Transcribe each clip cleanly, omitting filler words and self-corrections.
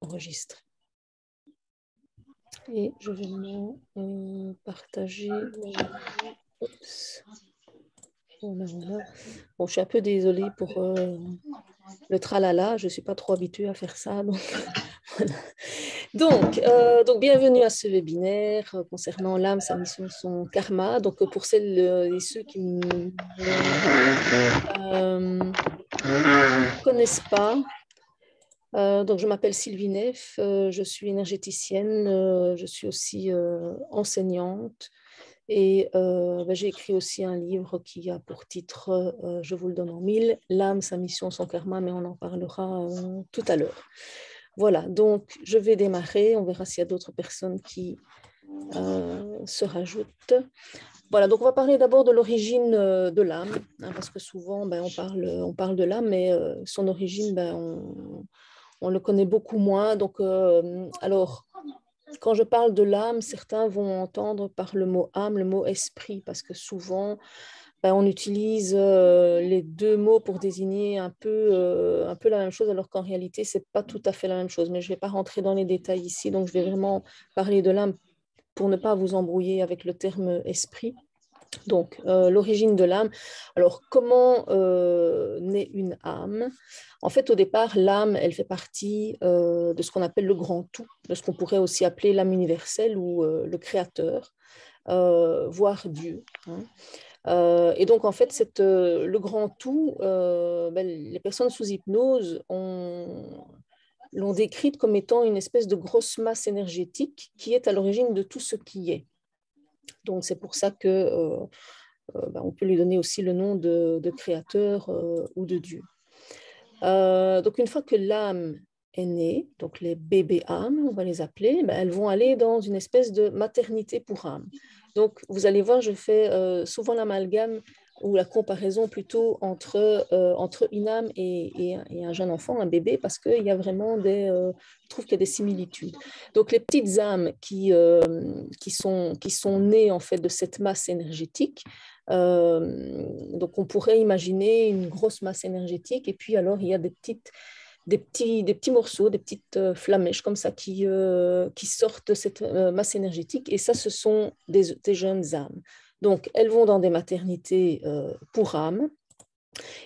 enregistre. Et je vais maintenant partager. Oups. Voilà. Bon, je suis un peu désolée pour le tralala. Je ne suis pas trop habituée à faire ça. Donc, voilà. Donc, bienvenue à ce webinaire concernant l'âme, sa mission, son karma. Donc, pour celles et ceux qui ne connaissent pas, donc je m'appelle Sylvie Neff, je suis énergéticienne, je suis aussi enseignante et j'ai écrit aussi un livre qui a pour titre, je vous le donne en mille, l'âme, sa mission, son karma, mais on en parlera tout à l'heure. Voilà, donc je vais démarrer, on verra s'il y a d'autres personnes qui se rajoutent. Voilà, donc on va parler d'abord de l'origine de l'âme, hein, parce que souvent on parle de l'âme, mais son origine, on le connaît beaucoup moins. Donc, alors, quand je parle de l'âme, certains vont entendre par le mot âme, le mot esprit, parce que souvent, on utilise les deux mots pour désigner un peu la même chose, alors qu'en réalité, ce n'est pas tout à fait la même chose. Mais je ne vais pas rentrer dans les détails ici, donc je vais vraiment parler de l'âme pour ne pas vous embrouiller avec le terme esprit. Donc, l'origine de l'âme. Alors, comment naît une âme? En fait, au départ, l'âme, elle fait partie de ce qu'on appelle le grand tout, de ce qu'on pourrait aussi appeler l'âme universelle ou le créateur, voire Dieu. Hein. Et donc, en fait, le grand tout, les personnes sous hypnose l'ont décrite comme étant une espèce de grosse masse énergétique qui est à l'origine de tout ce qui est. Donc, c'est pour ça que on peut lui donner aussi le nom de créateur ou de Dieu. Donc, une fois que l'âme est née, donc les bébés âmes, on va les appeler, elles vont aller dans une espèce de maternité pour âme. Donc, vous allez voir, je fais souvent l'amalgame ou la comparaison plutôt entre une âme et un jeune enfant, un bébé, parce qu'il y a vraiment je trouve qu'il y a des similitudes. Donc, les petites âmes qui sont nées en fait de cette masse énergétique, donc on pourrait imaginer une grosse masse énergétique et puis alors il y a des petits morceaux, des petites flamèches comme ça qui sortent de cette masse énergétique et ça ce sont des jeunes âmes. Donc elles vont dans des maternités pour âmes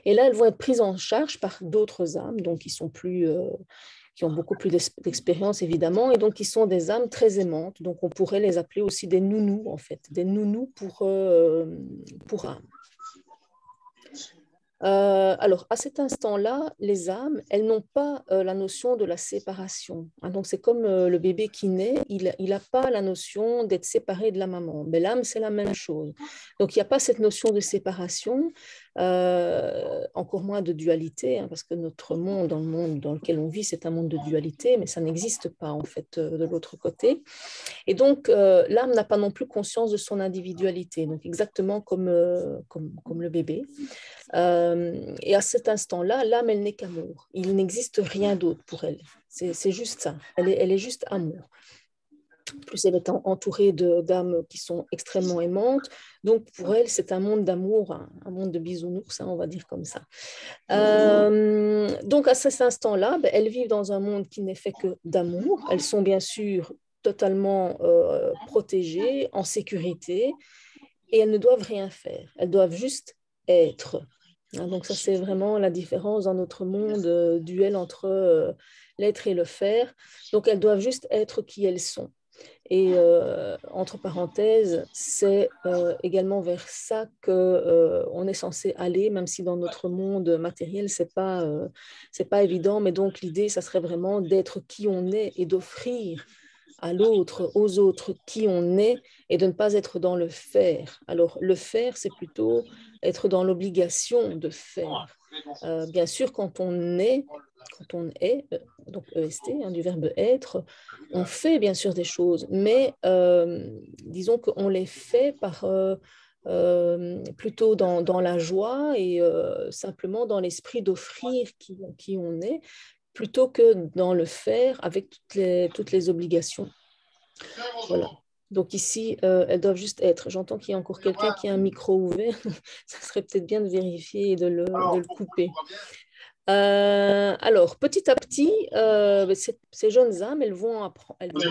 et là elles vont être prises en charge par d'autres âmes donc qui ont beaucoup plus d'expérience évidemment, et donc qui sont des âmes très aimantes. Donc on pourrait les appeler aussi des nounous en fait, des nounous pour âmes. Alors, à cet instant-là, les âmes, elles n'ont pas la notion de la séparation. Hein, donc, c'est comme le bébé qui naît, il n'a pas la notion d'être séparé de la maman. Mais l'âme, c'est la même chose. Donc, il n'y a pas cette notion de séparation, encore moins de dualité, hein, parce que notre monde, dans le monde dans lequel on vit, c'est un monde de dualité, mais ça n'existe pas, en fait, de l'autre côté. Et donc, l'âme n'a pas non plus conscience de son individualité, donc exactement comme le bébé. Et à cet instant-là, l'âme, elle n'est qu'amour. Il n'existe rien d'autre pour elle. C'est juste ça. Elle est juste amour. Plus elle est entourée d'âmes qui sont extrêmement aimantes. Donc, pour elle, c'est un monde d'amour, un monde de bisounours, hein, on va dire comme ça. Donc, à cet instant-là, elles vivent dans un monde qui n'est fait que d'amour. Elles sont bien sûr totalement protégées, en sécurité, et elles ne doivent rien faire. Elles doivent juste être. Donc ça, c'est vraiment la différence dans notre monde duel entre l'être et le faire. Donc elles doivent juste être qui elles sont. Et entre parenthèses, c'est également vers ça qu'on est censé aller, même si dans notre monde matériel, c'est pas évident. Mais donc l'idée, ça serait vraiment d'être qui on est et d'offrir à l'autre, aux autres qui on est et de ne pas être dans le faire. Alors le faire, c'est plutôt être dans l'obligation de faire. Bien sûr, quand on est, donc EST, hein, du verbe être, on fait bien sûr des choses, mais disons qu'on les fait plutôt dans la joie et simplement dans l'esprit d'offrir qui on est, plutôt que dans le faire avec toutes les obligations. Voilà. Donc ici, elles doivent juste être. J'entends qu'il y a encore quelqu'un qui a un micro ouvert. Ça serait peut-être bien de vérifier et de le couper. Alors, petit à petit, ces jeunes âmes, elles vont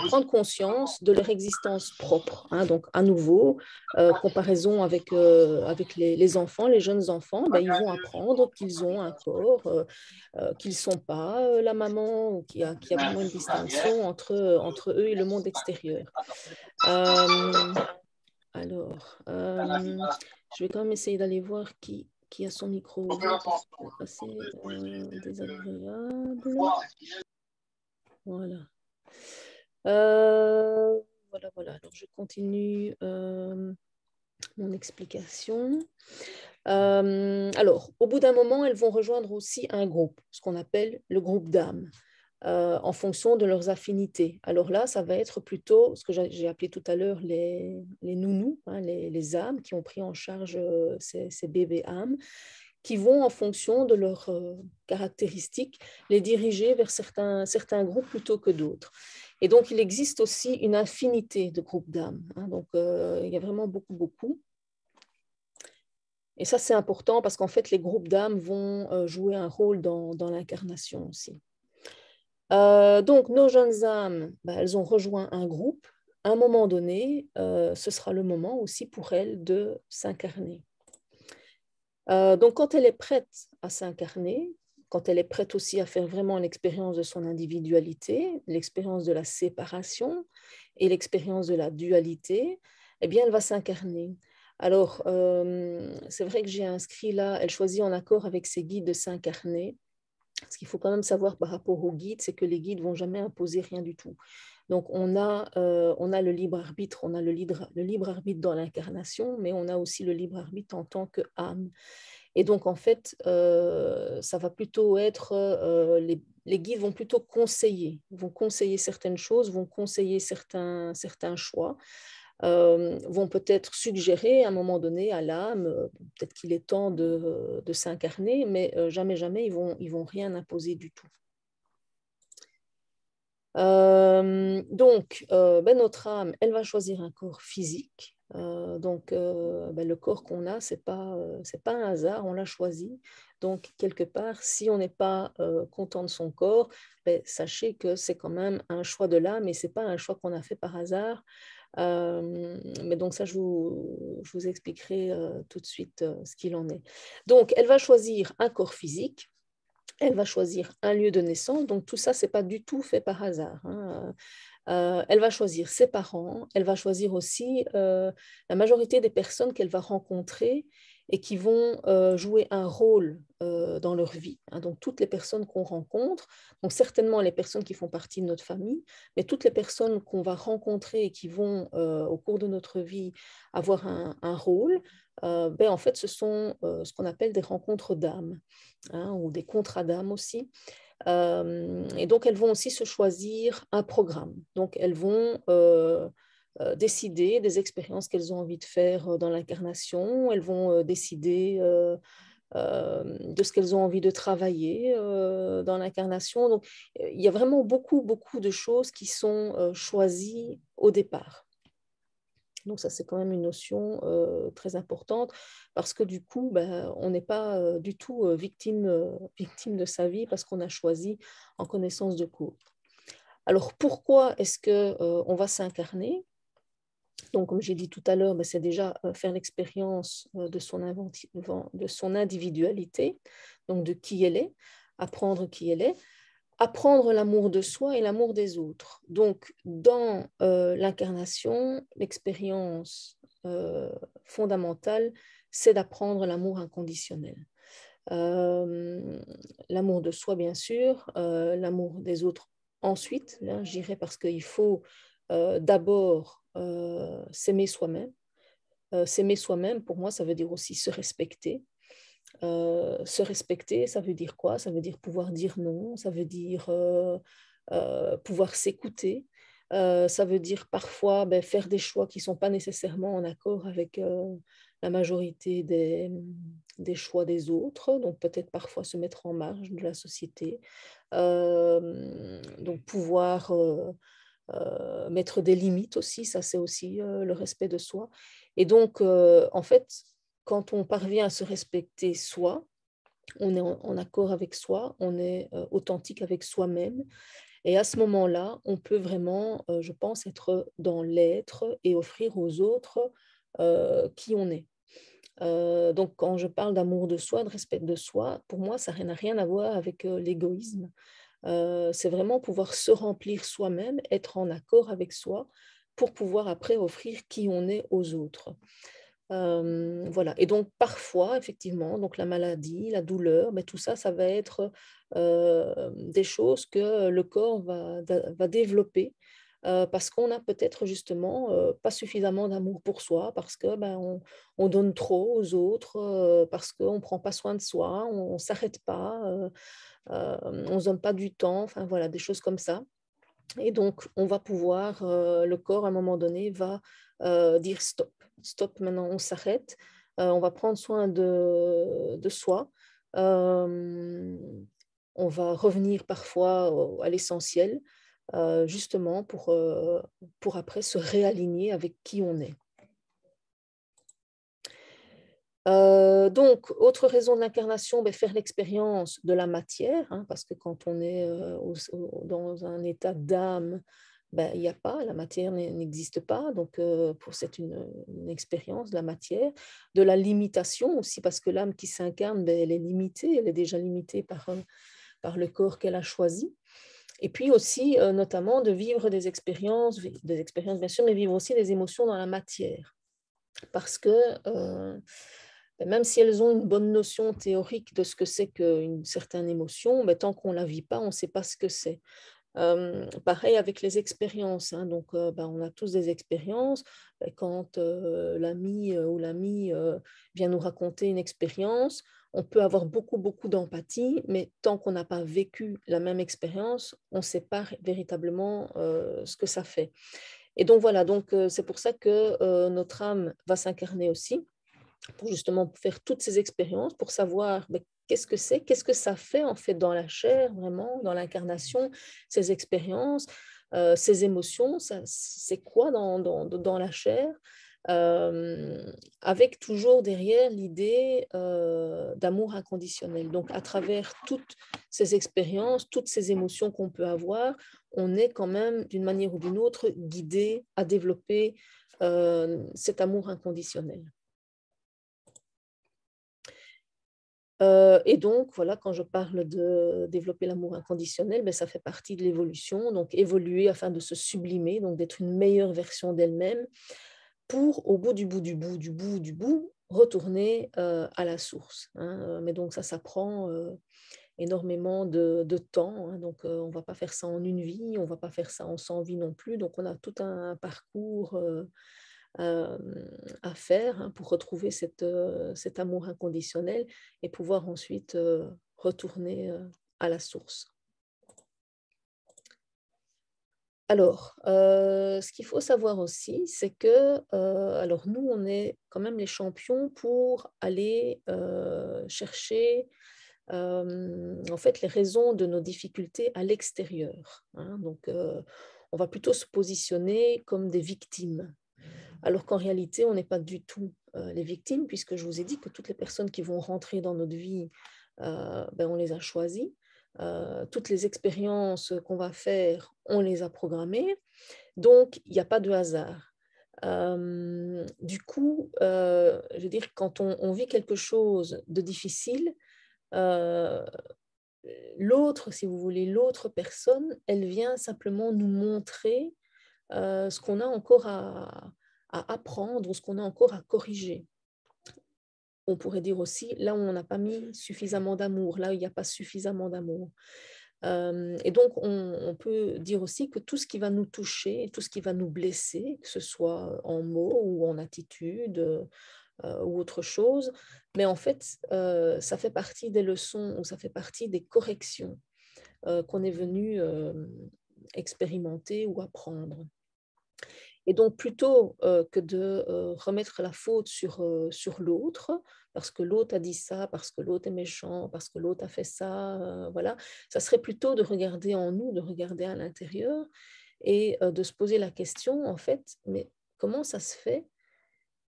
prendre conscience de leur existence propre, hein. Donc, à nouveau, comparaison avec les enfants, les jeunes enfants, ben, ils vont apprendre qu'ils ont un corps, qu'ils ne sont pas la maman, ou qu'il y a vraiment une distinction entre eux et le monde extérieur. Euh, alors, je vais quand même essayer d'aller voir qui a son micro ouvert parce que c'est assez désagréable. Voilà. Voilà. Alors, je continue mon explication. Alors, au bout d'un moment, elles vont rejoindre aussi un groupe, ce qu'on appelle le groupe d'âmes, en fonction de leurs affinités. Alors là, ça va être plutôt ce que j'ai appelé tout à l'heure les nounous, hein, les âmes qui ont pris en charge ces bébés âmes, qui vont, en fonction de leurs caractéristiques, les diriger vers certains groupes plutôt que d'autres. Et donc, il existe aussi une infinité de groupes d'âmes, hein. Donc, il y a vraiment beaucoup. Et ça, c'est important parce qu'en fait, les groupes d'âmes vont jouer un rôle dans l'incarnation aussi. Donc, nos jeunes âmes, ben, elles ont rejoint un groupe. À un moment donné, ce sera le moment aussi pour elles de s'incarner. Donc, quand elle est prête à s'incarner, quand elle est prête aussi à faire vraiment l'expérience de son individualité, l'expérience de la séparation et l'expérience de la dualité, eh bien, elle va s'incarner. Alors, c'est vrai que j'ai inscrit là, elle choisit en accord avec ses guides de s'incarner. Ce qu'il faut quand même savoir par rapport aux guides, c'est que les guides ne vont jamais imposer rien du tout. Donc, on a le libre arbitre, on a le libre arbitre dans l'incarnation, mais on a aussi le libre arbitre en tant qu'âme. Et donc, en fait, ça va plutôt être, les guides vont conseiller certaines choses, vont conseiller certains choix, vont peut-être suggérer à un moment donné à l'âme, peut-être qu'il est temps de s'incarner, mais jamais, ils vont rien imposer du tout. Donc, ben, notre âme, elle va choisir un corps physique. Donc, ben, le corps qu'on a, c'est pas un hasard, on l'a choisi. Donc, quelque part, si on n'est pas content de son corps, ben, sachez que c'est quand même un choix de l'âme et c'est pas un choix qu'on a fait par hasard. Mais donc ça, je vous expliquerai tout de suite ce qu'il en est. Donc, elle va choisir un corps physique, elle va choisir un lieu de naissance. Donc, tout ça, ce n'est pas du tout fait par hasard, hein. Elle va choisir ses parents, elle va choisir aussi la majorité des personnes qu'elle va rencontrer et qui vont jouer un rôle dans leur vie, hein. Donc, toutes les personnes qu'on rencontre, donc certainement les personnes qui font partie de notre famille, mais toutes les personnes qu'on va rencontrer et qui vont, au cours de notre vie, avoir un rôle, ben, en fait, ce sont ce qu'on appelle des rencontres d'âme, hein, ou des contrats d'âme aussi. Et donc, elles vont aussi se choisir un programme. Donc, elles vont décider des expériences qu'elles ont envie de faire dans l'incarnation. Elles vont décider de ce qu'elles ont envie de travailler dans l'incarnation. Donc, il y a vraiment beaucoup de choses qui sont choisies au départ. Donc ça, c'est quand même une notion très importante parce que du coup, ben, on n'est pas du tout victime de sa vie parce qu'on a choisi en connaissance de cause. Alors pourquoi est-ce qu'on va s'incarner? Donc comme j'ai dit tout à l'heure, ben, c'est déjà faire l'expérience de son individualité, donc de qui elle est, apprendre qui elle est, apprendre l'amour de soi et l'amour des autres. Donc, dans l'incarnation, l'expérience fondamentale, c'est d'apprendre l'amour inconditionnel. L'amour de soi, bien sûr, l'amour des autres ensuite, hein, j'irai parce qu'il faut d'abord s'aimer soi-même. S'aimer soi-même, pour moi, ça veut dire aussi se respecter. Se respecter, ça veut dire quoi? Ça veut dire pouvoir dire non, ça veut dire pouvoir s'écouter, ça veut dire parfois ben, faire des choix qui ne sont pas nécessairement en accord avec la majorité des choix des autres, donc peut-être parfois se mettre en marge de la société, donc pouvoir mettre des limites aussi, ça c'est aussi le respect de soi. Et donc, en fait, quand on parvient à se respecter soi, on est en accord avec soi, on est authentique avec soi-même. Et à ce moment-là, on peut vraiment, je pense, être dans l'être et offrir aux autres qui on est. Donc, quand je parle d'amour de soi, de respect de soi, pour moi, ça n'a rien à voir avec l'égoïsme. C'est vraiment pouvoir se remplir soi-même, être en accord avec soi pour pouvoir après offrir qui on est aux autres. Voilà. Et donc, parfois, effectivement, donc la maladie, la douleur, mais tout ça, ça va être des choses que le corps va développer parce qu'on a peut-être justement pas suffisamment d'amour pour soi, parce que on donne trop aux autres, parce qu'on ne prend pas soin de soi, on ne s'arrête pas, on ne se donne pas du temps, enfin voilà, des choses comme ça. Et donc, on va pouvoir, le corps, à un moment donné, va dire stop. Stop, maintenant, on s'arrête. On va prendre soin de soi. Euh, on va revenir parfois à l'essentiel, justement pour après se réaligner avec qui on est. Donc, autre raison de l'incarnation, faire l'expérience de la matière, hein, parce que quand on est dans un état d'âme, il n'y a pas, la matière n'existe pas, donc c'est une expérience de la matière, de la limitation aussi, parce que l'âme qui s'incarne, elle est limitée, elle est déjà limitée par le corps qu'elle a choisi. Et puis aussi, notamment, de vivre des expériences bien sûr, mais vivre aussi des émotions dans la matière. Parce que même si elles ont une bonne notion théorique de ce que c'est qu'une certaine émotion, tant qu'on ne la vit pas, on ne sait pas ce que c'est. Pareil avec les expériences, hein. Donc, on a tous des expériences. Quand l'ami ou l'ami vient nous raconter une expérience, on peut avoir beaucoup, beaucoup d'empathie, mais tant qu'on n'a pas vécu la même expérience, on ne sait pas véritablement ce que ça fait. Et donc voilà, donc c'est pour ça que notre âme va s'incarner aussi, pour justement faire toutes ces expériences, pour savoir qu'est-ce que c'est, qu'est-ce que ça fait en fait dans la chair, vraiment, dans l'incarnation, ces expériences, ces émotions, c'est quoi dans la chair, avec toujours derrière l'idée d'amour inconditionnel. Donc à travers toutes ces expériences, toutes ces émotions qu'on peut avoir, on est quand même d'une manière ou d'une autre guidé à développer cet amour inconditionnel. Et donc, voilà, quand je parle de développer l'amour inconditionnel, ça fait partie de l'évolution, donc évoluer afin de se sublimer, donc d'être une meilleure version d'elle-même, pour, au bout du bout du bout du bout du bout, retourner à la source, hein. Mais donc ça prend énormément de temps, hein. Donc on ne va pas faire ça en une vie, on ne va pas faire ça en 100 vies non plus, donc on a tout un parcours à faire, hein, pour retrouver cet amour inconditionnel et pouvoir ensuite retourner à la source. Alors, ce qu'il faut savoir aussi, c'est que alors nous, on est quand même les champions pour aller chercher en fait les raisons de nos difficultés à l'extérieur, hein. Donc, on va plutôt se positionner comme des victimes. Alors qu'en réalité, on n'est pas du tout les victimes, puisque je vous ai dit que toutes les personnes qui vont rentrer dans notre vie, on les a choisies. Toutes les expériences qu'on va faire, on les a programmées. Donc, il n'y a pas de hasard. Du coup, je veux dire, quand on vit quelque chose de difficile, euh, l'autre, si vous voulez, l'autre personne, elle vient simplement nous montrer ce qu'on a encore à apprendre ou ce qu'on a encore à corriger. On pourrait dire aussi là où on n'a pas mis suffisamment d'amour, là où il n'y a pas suffisamment d'amour. Et donc, on peut dire aussi que tout ce qui va nous toucher, tout ce qui va nous blesser, que ce soit en mots ou en attitude ou autre chose, mais en fait, ça fait partie des leçons ou ça fait partie des corrections qu'on est venu expérimenter ou apprendre. Et donc, plutôt que de remettre la faute sur l'autre, parce que l'autre a dit ça, parce que l'autre est méchant, parce que l'autre a fait ça, voilà, ça serait plutôt de regarder en nous, de regarder à l'intérieur et de se poser la question, en fait, mais comment ça se fait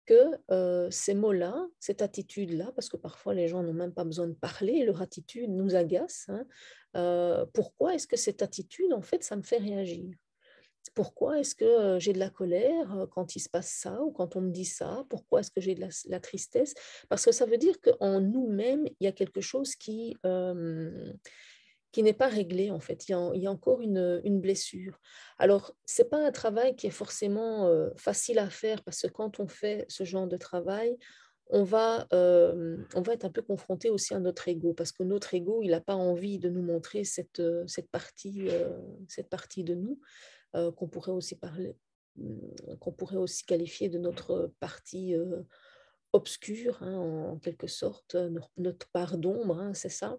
que ces mots-là, cette attitude-là, parce que parfois les gens n'ont même pas besoin de parler, leur attitude nous agace, hein, pourquoi est-ce que cette attitude, en fait, ça me fait réagir? Pourquoi est-ce que j'ai de la colère quand il se passe ça ou quand on me dit ça? Pourquoi est-ce que j'ai de la tristesse? Parce que ça veut dire qu'en nous-mêmes, il y a quelque chose qui n'est pas réglé, en fait. Il y a encore une blessure. Alors, ce n'est pas un travail qui est forcément facile à faire parce que quand on fait ce genre de travail, on va être un peu confronté aussi à notre ego parce que notre ego, il n'a pas envie de nous montrer cette partie de nous qu'on pourrait aussi parler, qu'on pourrait aussi qualifier de notre partie obscure, hein, en quelque sorte, notre part d'ombre, hein, c'est ça.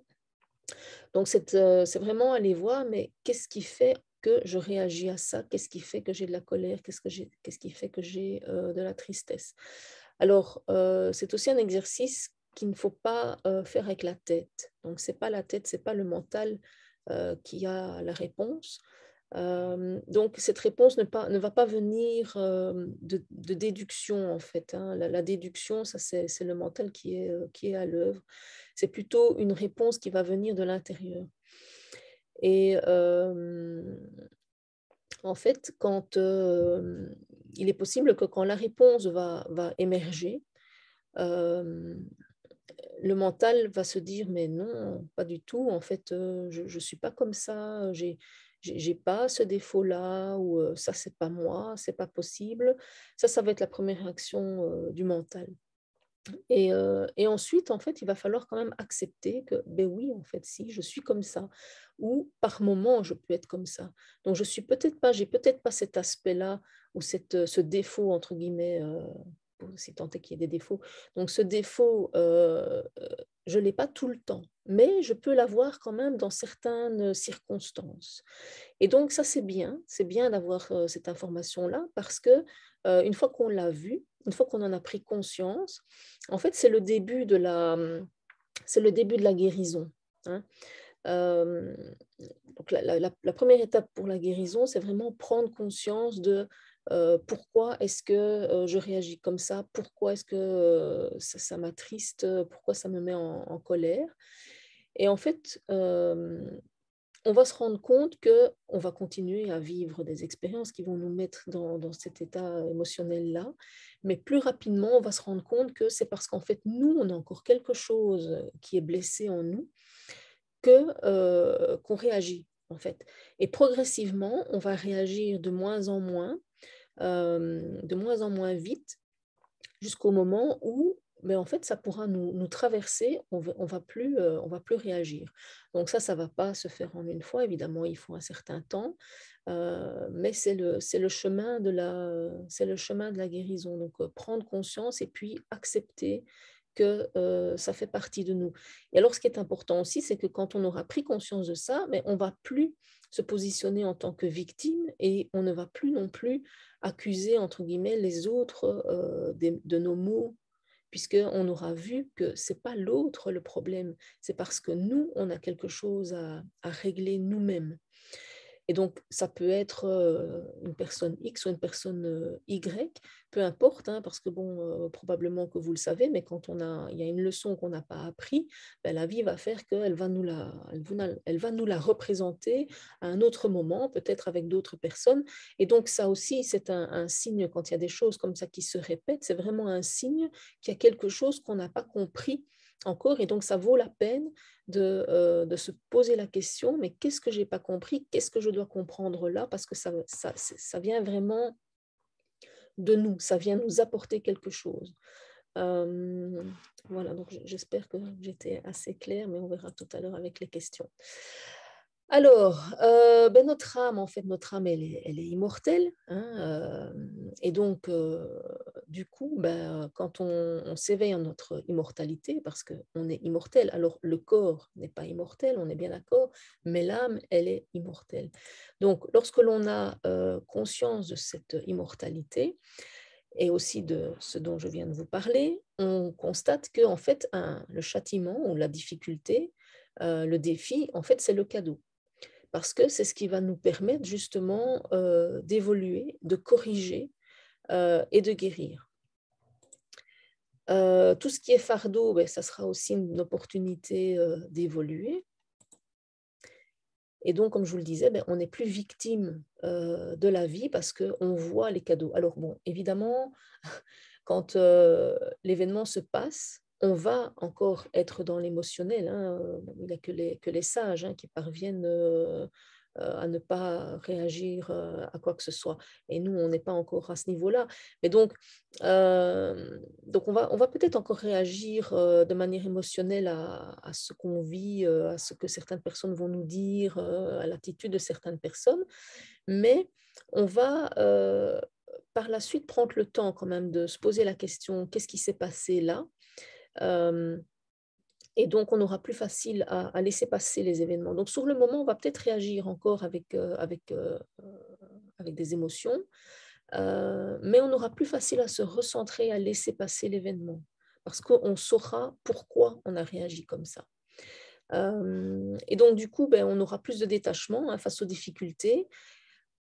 Donc, c'est vraiment aller voir, mais qu'est-ce qui fait que je réagis à ça? Qu'est-ce qui fait que j'ai de la colère? Qu'est-ce qui fait que j'ai de la tristesse? Alors, c'est aussi un exercice qu'il ne faut pas faire avec la tête. Donc, c'est pas la tête, c'est pas le mental qui a la réponse. Donc, cette réponse ne va pas venir de déduction, en fait, hein. La déduction, ça, c'est le mental qui est à l'œuvre. C'est plutôt une réponse qui va venir de l'intérieur. Et en fait, il est possible que quand la réponse va émerger, euh, le mental va se dire, mais non, pas du tout, en fait, je ne suis pas comme ça, j'ai pas ce défaut-là, ou ça, c'est pas moi, c'est pas possible. Ça va être la première réaction du mental. Et ensuite, en fait, il va falloir quand même accepter que, ben oui, en fait, si, je suis comme ça. Ou par moment, je peux être comme ça. Donc, j'ai peut-être pas cet aspect-là, ou ce défaut, entre guillemets, si tant est qu'il y ait des défauts. Donc, ce défaut, je ne l'ai pas tout le temps, mais je peux l'avoir quand même dans certaines circonstances. Et donc, ça, c'est bien d'avoir cette information-là, parce que une fois qu'on l'a vu, une fois qu'on en a pris conscience, en fait, c'est le début de la guérison, hein. Euh, donc la première étape pour la guérison, c'est vraiment prendre conscience de pourquoi est-ce que je réagis comme ça, pourquoi est-ce que ça m'attriste, pourquoi ça me met en colère. Et en fait, on va se rendre compte qu'on va continuer à vivre des expériences qui vont nous mettre dans cet état émotionnel-là, mais plus rapidement, on va se rendre compte que c'est parce qu'en fait, nous, on a encore quelque chose qui est blessé en nous qu'on réagit, en fait. Et progressivement, on va réagir de moins en moins vite, jusqu'au moment où en fait, ça pourra nous traverser, on va plus réagir. Donc ça va pas se faire en une fois, évidemment, il faut un certain temps, mais c'est le chemin c'est le chemin de la guérison. Donc prendre conscience et puis accepter que ça fait partie de nous. Et alors, ce qui est important aussi, c'est que quand on aura pris conscience de ça, mais on va plus se positionner en tant que victime et on ne va plus non plus accuser, entre guillemets, les autres de nos maux, puisqu'on aura vu que ce n'est pas l'autre le problème, c'est parce que nous, on a quelque chose à régler nous-mêmes. Et donc, ça peut être une personne X ou une personne Y, peu importe, hein, parce que bon, probablement que vous le savez, mais quand il y a une leçon qu'on n'a pas appris, ben, la vie va faire qu'elle elle va nous la représenter à un autre moment, peut-être avec d'autres personnes. Et donc, ça aussi, c'est un signe, quand il y a des choses comme ça qui se répètent, c'est vraiment un signe qu'il y a quelque chose qu'on n'a pas compris encore. Et donc, ça vaut la peine de se poser la question, mais qu'est-ce que je n'ai pas compris? Qu'est-ce que je dois comprendre là? Parce que ça vient vraiment de nous, ça vient nous apporter quelque chose. Voilà, donc j'espère que j'étais assez claire, mais on verra tout à l'heure avec les questions. Alors, notre âme, en fait, elle est immortelle, hein, et donc, du coup, quand on s'éveille en notre immortalité, parce qu'on est immortel, alors le corps n'est pas immortel, on est bien d'accord, mais l'âme, elle est immortelle. Donc, lorsque l'on a conscience de cette immortalité, et aussi de ce dont je viens de vous parler, on constate que, en fait, le châtiment ou la difficulté, le défi, en fait, c'est le cadeau. Parce que c'est ce qui va nous permettre justement d'évoluer, de corriger et de guérir. Tout ce qui est fardeau, ben, ça sera aussi une opportunité d'évoluer. Et donc, comme je vous le disais, ben, on n'est plus victime de la vie parce qu'on voit les cadeaux. Alors bon, évidemment, quand l'événement se passe, on va encore être dans l'émotionnel, hein. Il n'y a que les sages, hein, qui parviennent à ne pas réagir à quoi que ce soit. Et nous, on n'est pas encore à ce niveau-là. Mais donc on va peut-être encore réagir de manière émotionnelle à ce qu'on vit, à ce que certaines personnes vont nous dire, à l'attitude de certaines personnes. Mais on va par la suite prendre le temps quand même de se poser la question, qu'est-ce qui s'est passé là? Euh, et donc, on aura plus facile à laisser passer les événements. Donc, sur le moment, on va peut-être réagir encore avec des émotions, mais on aura plus facile à se recentrer, à laisser passer l'événement, parce qu'on saura pourquoi on a réagi comme ça. Et donc, du coup, ben, on aura plus de détachement, hein, face aux difficultés.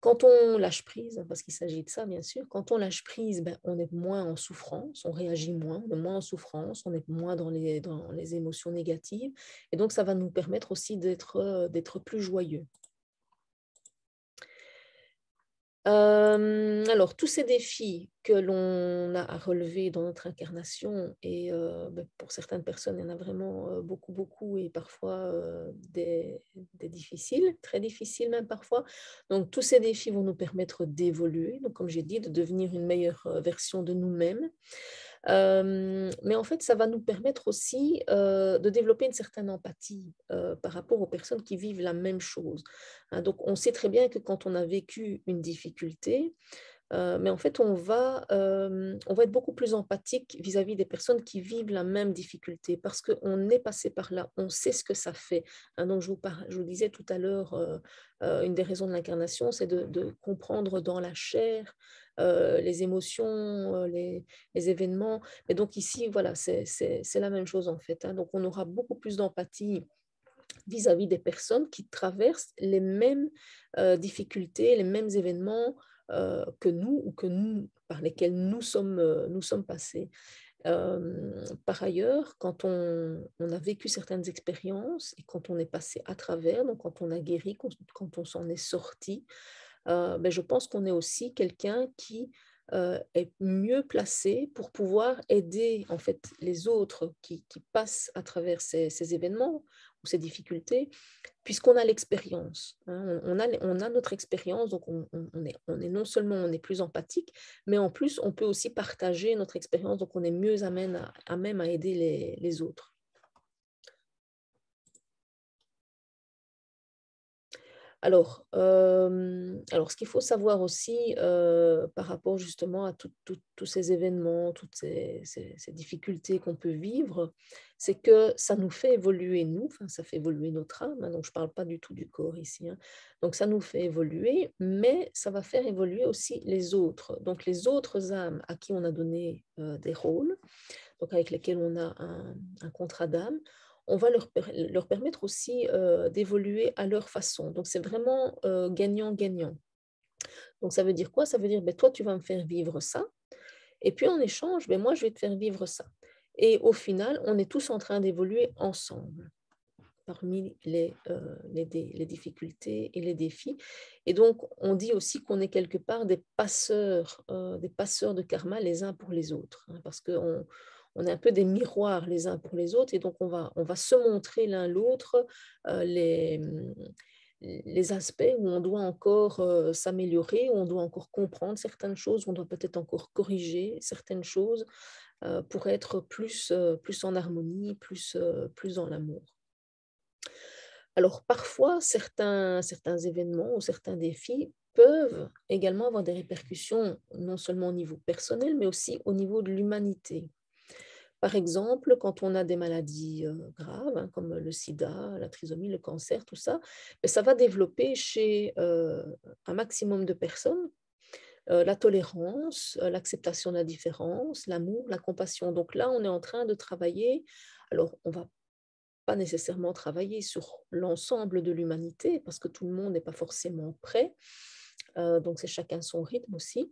Quand on lâche prise, parce qu'il s'agit de ça, bien sûr, quand on lâche prise, ben, on est moins en souffrance, on réagit moins, on est moins en souffrance, on est moins dans les émotions négatives. Et donc, ça va nous permettre aussi d'être plus joyeux. Alors, tous ces défis que l'on a à relever dans notre incarnation, et ben, pour certaines personnes, il y en a vraiment beaucoup, beaucoup, et parfois des difficiles, très difficiles même parfois. Donc, tous ces défis vont nous permettre d'évoluer, donc comme j'ai dit, de devenir une meilleure version de nous-mêmes. Mais en fait, ça va nous permettre aussi de développer une certaine empathie par rapport aux personnes qui vivent la même chose. Hein, donc, on sait très bien que quand on a vécu une difficulté, mais en fait, on va être beaucoup plus empathique vis-à-vis des personnes qui vivent la même difficulté parce qu'on est passé par là, on sait ce que ça fait. Hein, donc, je vous disais tout à l'heure, une des raisons de l'incarnation, c'est de comprendre dans la chair les émotions, les événements. Mais donc ici, voilà, c'est la même chose en fait. Hein. Donc, on aura beaucoup plus d'empathie vis-à-vis des personnes qui traversent les mêmes difficultés, les mêmes événements que nous ou par lesquels nous sommes passés. Par ailleurs, quand on a vécu certaines expériences et quand on est passé à travers, donc quand on a guéri, quand on s'en est sorti, ben, je pense qu'on est aussi quelqu'un qui est mieux placé pour pouvoir aider en fait les autres qui passent à travers ces événements ou ces difficultés, puisqu'on a l'expérience. Hein, on a notre expérience, donc on est non seulement on est plus empathique, mais en plus on peut aussi partager notre expérience, donc on est mieux à même à aider les autres. Alors, ce qu'il faut savoir aussi par rapport justement à tous ces événements, toutes ces difficultés qu'on peut vivre, c'est que ça nous fait évoluer nous, enfin, ça fait évoluer notre âme, hein, donc je ne parle pas du tout du corps ici. Hein. Donc ça nous fait évoluer, mais ça va faire évoluer aussi les autres. Donc les autres âmes à qui on a donné des rôles, donc avec lesquels on a un contrat d'âme, on va leur permettre aussi d'évoluer à leur façon. Donc, c'est vraiment gagnant-gagnant. Donc, ça veut dire quoi? Ça veut dire, ben, toi, tu vas me faire vivre ça, et puis en échange, ben, moi, je vais te faire vivre ça. Et au final, on est tous en train d'évoluer ensemble parmi les difficultés et les défis. Et donc, on dit aussi qu'on est quelque part des passeurs de karma les uns pour les autres, hein, parce qu'on on est un peu des miroirs les uns pour les autres, et donc on va se montrer l'un l'autre les aspects où on doit encore s'améliorer, où on doit encore comprendre certaines choses, où on doit peut-être encore corriger certaines choses pour être plus en harmonie, plus en amour. Alors parfois, certains événements ou certains défis peuvent également avoir des répercussions non seulement au niveau personnel, mais aussi au niveau de l'humanité. Par exemple, quand on a des maladies graves, hein, comme le sida, la trisomie, le cancer, tout ça, ben, ça va développer chez un maximum de personnes la tolérance, l'acceptation de la différence, l'amour, la compassion. Donc là, on est en train de travailler. Alors, on va pas nécessairement travailler sur l'ensemble de l'humanité, parce que tout le monde n'est pas forcément prêt, Donc, c'est chacun son rythme aussi.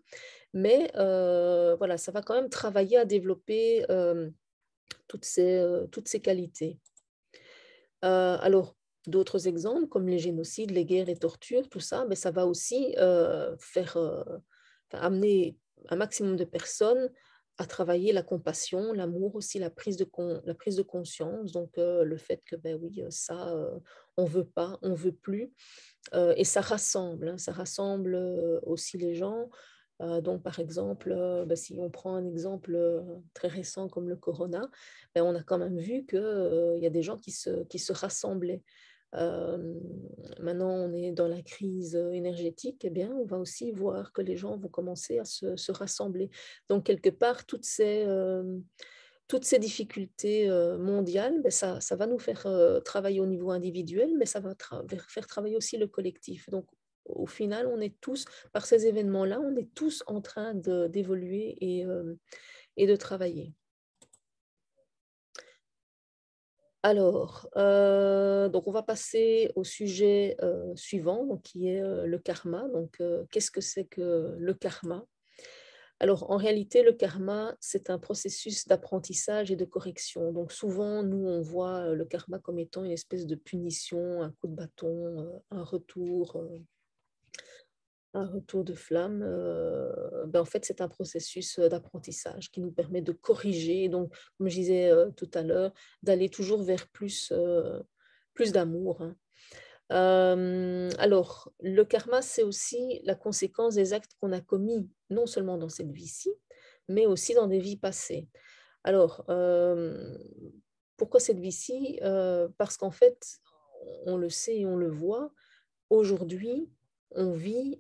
Mais voilà, ça va quand même travailler à développer toutes ces qualités. Alors, d'autres exemples, comme les génocides, les guerres, les tortures, tout ça, mais ça va aussi amener un maximum de personnes à travailler la compassion, l'amour aussi, la prise de conscience. Donc, le fait que, ben oui, ça, on ne veut pas, on ne veut plus. Et ça rassemble, hein, ça rassemble aussi les gens. Donc, par exemple, ben, si on prend un exemple très récent comme le corona, ben, on a quand même vu qu'il y a des gens qui se rassemblaient. Euh, Maintenant, on est dans la crise énergétique, eh bien, on va aussi voir que les gens vont commencer à se rassembler. Donc, quelque part, toutes ces difficultés mondiales, ben, ça va nous faire travailler au niveau individuel, mais ça va faire travailler aussi le collectif. Donc, au final, on est tous, par ces événements-là, on est tous en train d'évoluer et de travailler. Alors, donc on va passer au sujet suivant, donc, qui est le karma. Donc, qu'est-ce que c'est que le karma? Alors, en réalité, le karma, c'est un processus d'apprentissage et de correction. Donc, souvent, nous, on voit le karma comme étant une espèce de punition, un coup de bâton, un retour de flamme. Ben, en fait, c'est un processus d'apprentissage qui nous permet de corriger. Donc, comme je disais tout à l'heure, d'aller toujours vers plus d'amour, hein. Alors, le karma, c'est aussi la conséquence des actes qu'on a commis, non seulement dans cette vie-ci, mais aussi dans des vies passées. Alors, pourquoi cette vie-ci? Parce qu'en fait, on le sait et on le voit, aujourd'hui, on vit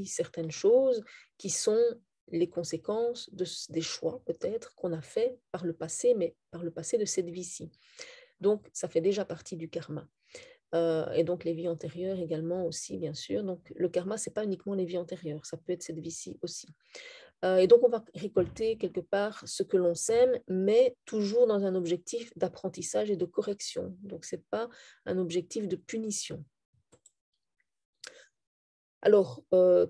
certaines choses qui sont les conséquences des choix peut-être qu'on a fait par le passé, mais par le passé de cette vie-ci. Donc, ça fait déjà partie du karma. Et donc les vies antérieures également aussi, bien sûr. Donc le karma, ce n'est pas uniquement les vies antérieures, ça peut être cette vie-ci aussi. Et donc on va récolter quelque part ce que l'on sème, mais toujours dans un objectif d'apprentissage et de correction. Donc ce n'est pas un objectif de punition. Alors,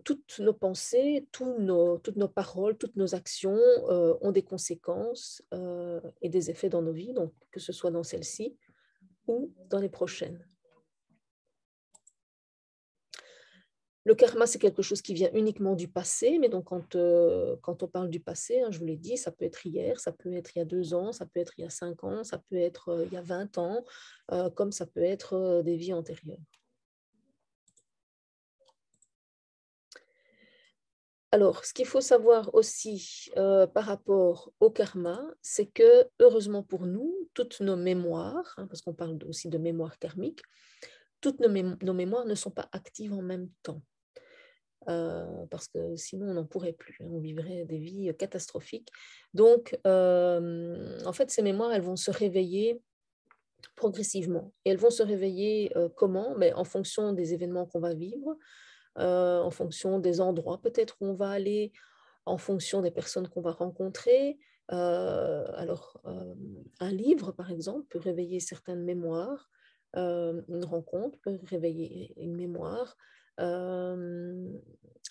toutes nos pensées, toutes nos paroles, toutes nos actions ont des conséquences et des effets dans nos vies, donc que ce soit dans celle-ci ou dans les prochaines. Le karma, c'est quelque chose qui vient uniquement du passé, mais donc quand on parle du passé, hein, je vous l'ai dit, ça peut être hier, ça peut être il y a 2 ans, ça peut être il y a 5 ans, ça peut être il y a 20 ans, comme ça peut être des vies antérieures. Alors, ce qu'il faut savoir aussi par rapport au karma, c'est que, heureusement pour nous, toutes nos mémoires, hein, parce qu'on parle aussi de mémoire karmique, toutes nos mémoires ne sont pas actives en même temps. Parce que sinon on n'en pourrait plus, hein, on vivrait des vies catastrophiques. Donc, en fait, ces mémoires, elles vont se réveiller progressivement. Et elles vont se réveiller comment? Mais en fonction des événements qu'on va vivre, en fonction des endroits peut-être où on va aller, en fonction des personnes qu'on va rencontrer. Alors, un livre, par exemple, peut réveiller certaines mémoires. Une rencontre peut réveiller une mémoire.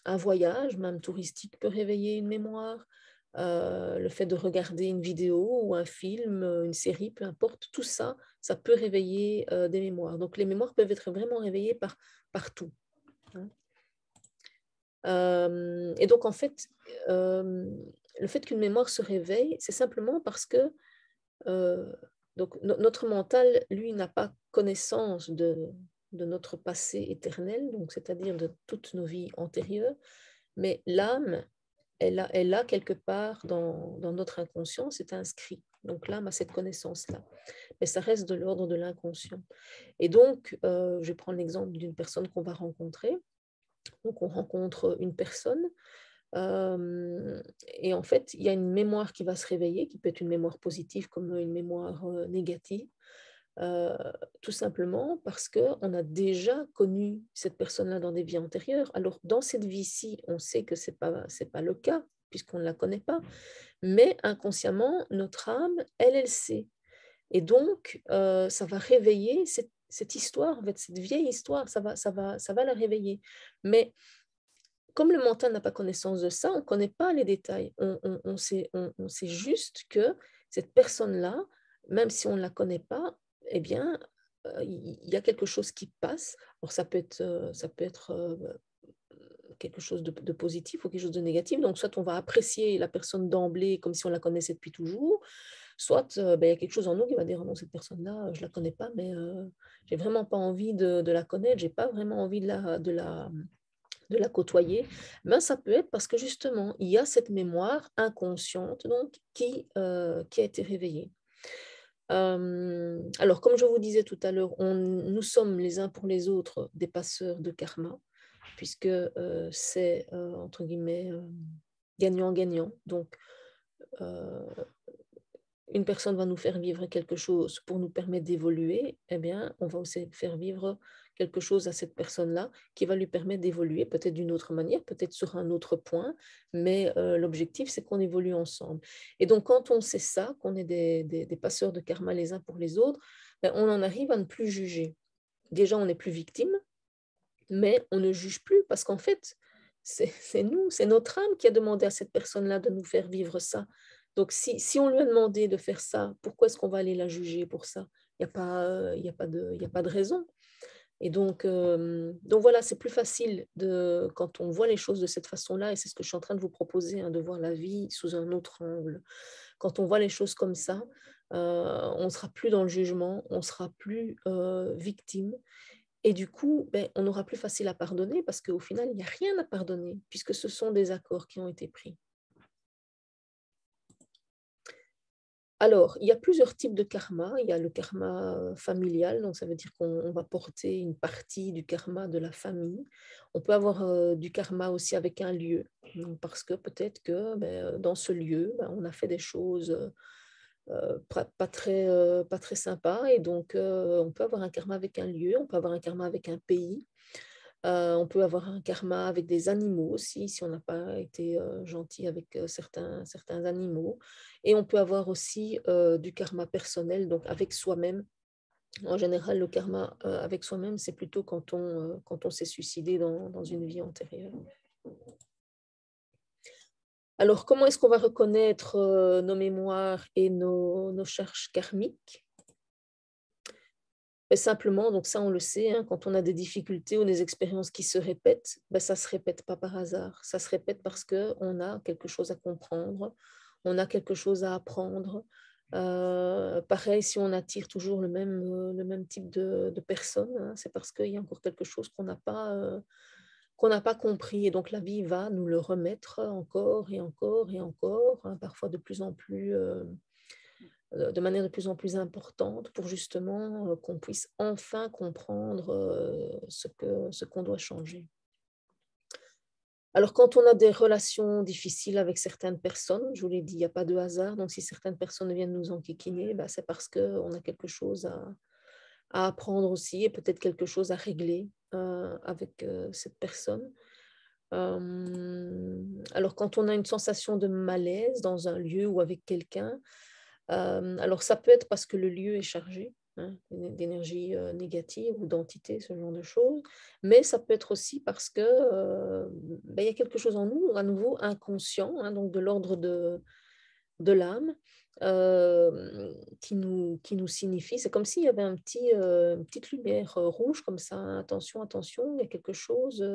Un voyage, même touristique, peut réveiller une mémoire. Le fait de regarder une vidéo ou un film, une série, peu importe, tout ça, ça peut réveiller des mémoires. Donc, les mémoires peuvent être vraiment réveillées partout, hein. Et donc, en fait, le fait qu'une mémoire se réveille, c'est simplement parce que donc, notre mental, lui, n'a pas connaissance de notre passé éternel, donc c'est-à-dire de toutes nos vies antérieures, mais l'âme, elle a quelque part dans notre inconscient, c'est inscrit. Donc l'âme a cette connaissance-là, mais ça reste de l'ordre de l'inconscient. Et donc, je vais prendre l'exemple d'une personne qu'on va rencontrer. Donc, on rencontre une personne et en fait, il y a une mémoire qui va se réveiller, qui peut être une mémoire positive comme une mémoire négative, tout simplement parce qu'on a déjà connu cette personne-là dans des vies antérieures. Alors, dans cette vie-ci, on sait que ce n'est pas le cas, puisqu'on ne la connaît pas, mais inconsciemment, notre âme, elle sait. Et donc, ça va réveiller cette histoire, en fait, cette vieille histoire, ça va la réveiller. Mais comme le mental n'a pas connaissance de ça, on ne connaît pas les détails. On sait juste que cette personne-là, même si on ne la connaît pas, eh bien, il y a quelque chose qui passe. Alors, ça peut être quelque chose de positif ou quelque chose de négatif. Donc, soit on va apprécier la personne d'emblée comme si on la connaissait depuis toujours, soit ben, il y a quelque chose en nous qui va dire, non, cette personne-là, je ne la connais pas, mais j'ai vraiment pas envie de la connaître, j'ai pas vraiment envie de la côtoyer. Ben, ça peut être parce que justement, il y a cette mémoire inconsciente donc, qui a été réveillée. Alors, comme je vous disais tout à l'heure, nous sommes les uns pour les autres des passeurs de karma, puisque c'est, entre guillemets, gagnant-gagnant. Donc, euh, une personne va nous faire vivre quelque chose pour nous permettre d'évoluer, eh bien, on va aussi faire vivre quelque chose à cette personne-là qui va lui permettre d'évoluer peut-être d'une autre manière, peut-être sur un autre point, mais l'objectif, c'est qu'on évolue ensemble. Et donc, quand on sait ça, qu'on est des passeurs de karma les uns pour les autres, ben, on en arrive à ne plus juger. Déjà, on n'est plus victime, mais on ne juge plus parce qu'en fait, c'est nous, c'est notre âme qui a demandé à cette personne-là de nous faire vivre ça. Donc, si on lui a demandé de faire ça, pourquoi est-ce qu'on va aller la juger pour ça? Il n'y a pas, y a pas de raison. Et donc voilà, c'est plus facile quand on voit les choses de cette façon-là, et c'est ce que je suis en train de vous proposer, hein, de voir la vie sous un autre angle. Quand on voit les choses comme ça, on ne sera plus dans le jugement, on ne sera plus victime, et du coup, ben, on aura plus facile à pardonner parce qu'au final, il n'y a rien à pardonner puisque ce sont des accords qui ont été pris. Alors, il y a plusieurs types de karma. Il y a le karma familial, donc ça veut dire qu'on va porter une partie du karma de la famille. On peut avoir du karma aussi avec un lieu, donc parce que peut-être que ben, dans ce lieu, ben, on a fait des choses pas très sympas, et donc on peut avoir un karma avec un lieu, on peut avoir un karma avec un pays. On peut avoir un karma avec des animaux aussi, si on n'a pas été gentil avec certains animaux. Et on peut avoir aussi du karma personnel, donc avec soi-même. En général, le karma avec soi-même, c'est plutôt quand on s'est suicidé dans une vie antérieure. Alors, comment est-ce qu'on va reconnaître nos mémoires et nos charges karmiques? Ben, simplement, donc ça on le sait, hein, quand on a des difficultés ou des expériences qui se répètent, ben, ça ne se répète pas par hasard. Ça se répète parce qu'on a quelque chose à comprendre, on a quelque chose à apprendre. Pareil, si on attire toujours le même type de personnes, hein, c'est parce qu'il y a encore quelque chose qu'on n'a pas compris. Et donc la vie va nous le remettre encore et encore et encore, hein, parfois de manière de plus en plus importante pour justement qu'on puisse enfin comprendre ce qu'on doit changer. Alors, quand on a des relations difficiles avec certaines personnes, je vous l'ai dit, il n'y a pas de hasard. Donc, si certaines personnes viennent nous enquiquiner, bah, c'est parce qu'on a quelque chose à apprendre aussi et peut-être quelque chose à régler avec cette personne. Alors, quand on a une sensation de malaise dans un lieu ou avec quelqu'un, alors ça peut être parce que le lieu est chargé, hein, d'énergie négative ou d'entité, ce genre de choses, mais ça peut être aussi parce que ben, il y a quelque chose en nous, à nouveau inconscient, hein, donc de l'ordre de l'âme, qui nous signifie, c'est comme s'il y avait une petite lumière rouge comme ça, hein, attention, attention, il y a quelque chose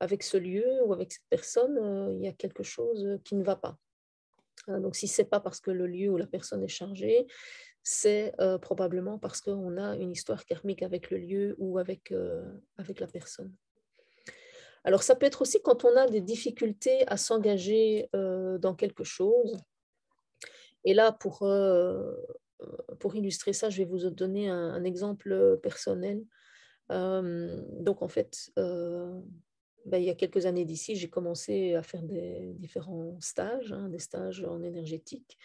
avec ce lieu ou avec cette personne, il y a quelque chose qui ne va pas. Donc, si ce n'est pas parce que le lieu ou la personne est chargée, c'est probablement parce qu'on a une histoire karmique avec le lieu ou avec la personne. Alors, ça peut être aussi quand on a des difficultés à s'engager dans quelque chose. Et là, pour illustrer ça, je vais vous donner un exemple personnel. Donc, en fait, ben, il y a quelques années d'ici, j'ai commencé à faire des différents stages, hein, des stages en énergétique.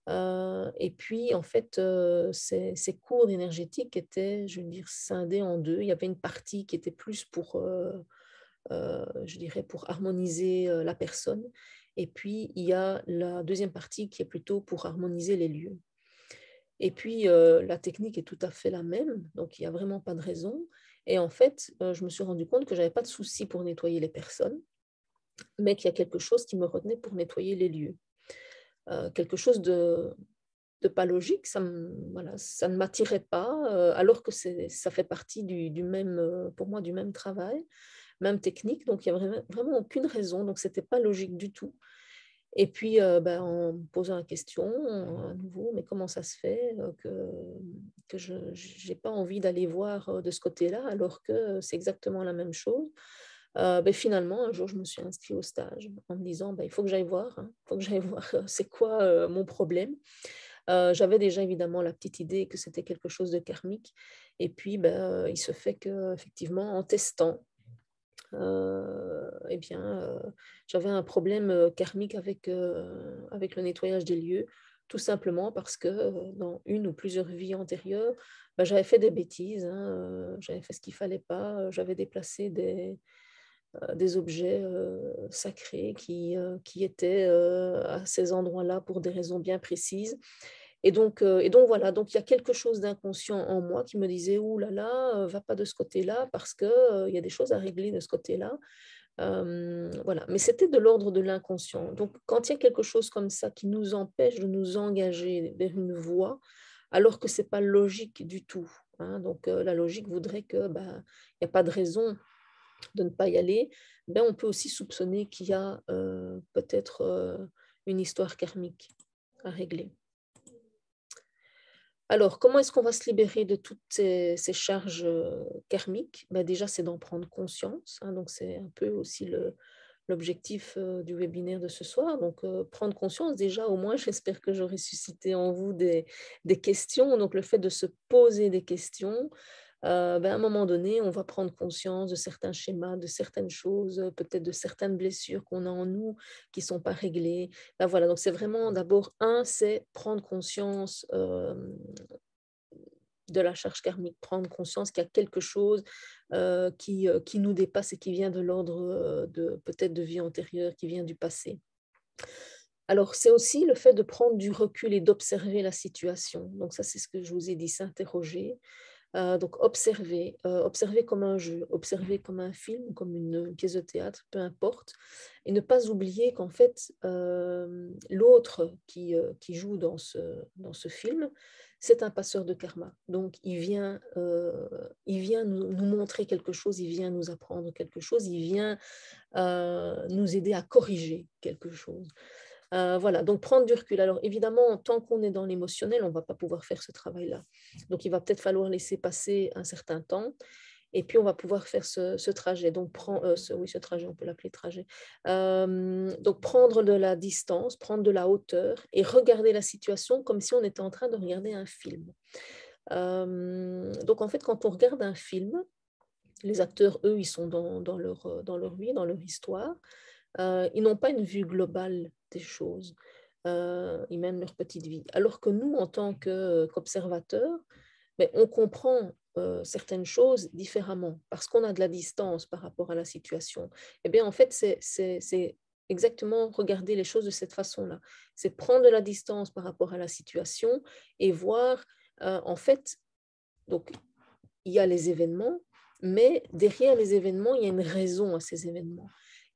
Et puis, en fait, ces cours d'énergétique étaient, je veux dire, scindés en deux. Il y avait une partie qui était plus je dirais, pour harmoniser la personne. Et puis, il y a la deuxième partie qui est plutôt pour harmoniser les lieux. Et puis, la technique est tout à fait la même, donc il n'y a vraiment pas de raison. Et en fait, je me suis rendu compte que je n'avais pas de souci pour nettoyer les personnes, mais qu'il y a quelque chose qui me retenait pour nettoyer les lieux. Quelque chose de pas logique, voilà, ça ne m'attirait pas, alors que ça fait partie du même, pour moi, du même travail, même technique, donc il n'y a vraiment aucune raison, donc ce n'était pas logique du tout. Et puis, en me posant la question à nouveau, mais comment ça se fait que je n'ai pas envie d'aller voir de ce côté-là, alors que c'est exactement la même chose. Finalement, un jour, je me suis inscrite au stage en me disant, il faut que j'aille voir, hein, il faut que j'aille voir c'est quoi mon problème. J'avais déjà évidemment la petite idée que c'était quelque chose de karmique. Et puis, il se fait qu'effectivement, en testant, j'avais un problème karmique avec le nettoyage des lieux, tout simplement parce que dans une ou plusieurs vies antérieures, j'avais fait des bêtises, hein, j'avais fait ce qu'il ne fallait pas, j'avais déplacé des objets sacrés qui étaient à ces endroits-là pour des raisons bien précises. Et donc voilà, donc il y a quelque chose d'inconscient en moi qui me disait: «Ouh là là, va pas de ce côté-là parce que, il y a des choses à régler de ce côté-là». Voilà, mais c'était de l'ordre de l'inconscient. Donc quand il y a quelque chose comme ça qui nous empêche de nous engager vers une voie, alors que c'est pas logique du tout, hein, donc la logique voudrait que, il y a pas de raison de ne pas y aller, on peut aussi soupçonner qu'il y a, peut-être, une histoire karmique à régler. Alors, comment est-ce qu'on va se libérer de toutes ces charges, karmiques? Déjà, c'est d'en prendre conscience, hein, donc c'est un peu aussi l'objectif, du webinaire de ce soir. Donc, prendre conscience déjà, au moins, j'espère que j'aurai suscité en vous des questions. Donc le fait de se poser des questions, à un moment donné, on va prendre conscience de certains schémas, de certaines choses, peut-être de certaines blessures qu'on a en nous qui ne sont pas réglées. Voilà, donc c'est vraiment d'abord, c'est prendre conscience de la charge karmique, prendre conscience qu'il y a quelque chose qui nous dépasse et qui vient de l'ordre de peut-être de vie antérieure, qui vient du passé. Alors, c'est aussi le fait de prendre du recul et d'observer la situation. Donc ça, c'est ce que je vous ai dit, s'interroger. Donc observer comme un jeu, observer comme un film, comme une pièce de théâtre, peu importe, et ne pas oublier qu'en fait, l'autre qui joue dans ce film, c'est un passeur de karma. Donc il vient nous montrer quelque chose, il vient nous apprendre quelque chose, il vient nous aider à corriger quelque chose. Voilà, donc prendre du recul. Alors évidemment, tant qu'on est dans l'émotionnel, on ne va pas pouvoir faire ce travail-là. Donc il va peut-être falloir laisser passer un certain temps et puis on va pouvoir faire ce trajet. Donc ce trajet, on peut l'appeler trajet. Donc prendre de la distance, prendre de la hauteur et regarder la situation comme si on était en train de regarder un film. Donc en fait, quand on regarde un film, les acteurs, eux, ils sont dans leur vie, dans leur histoire. Ils n'ont pas une vue globale des choses. Ils mènent leur petite vie. Alors que nous, en tant qu'observateurs, on comprend certaines choses différemment parce qu'on a de la distance par rapport à la situation. En fait, c'est exactement regarder les choses de cette façon-là. C'est prendre de la distance par rapport à la situation et voir, en fait, donc, il y a les événements, mais derrière les événements, il y a une raison à ces événements.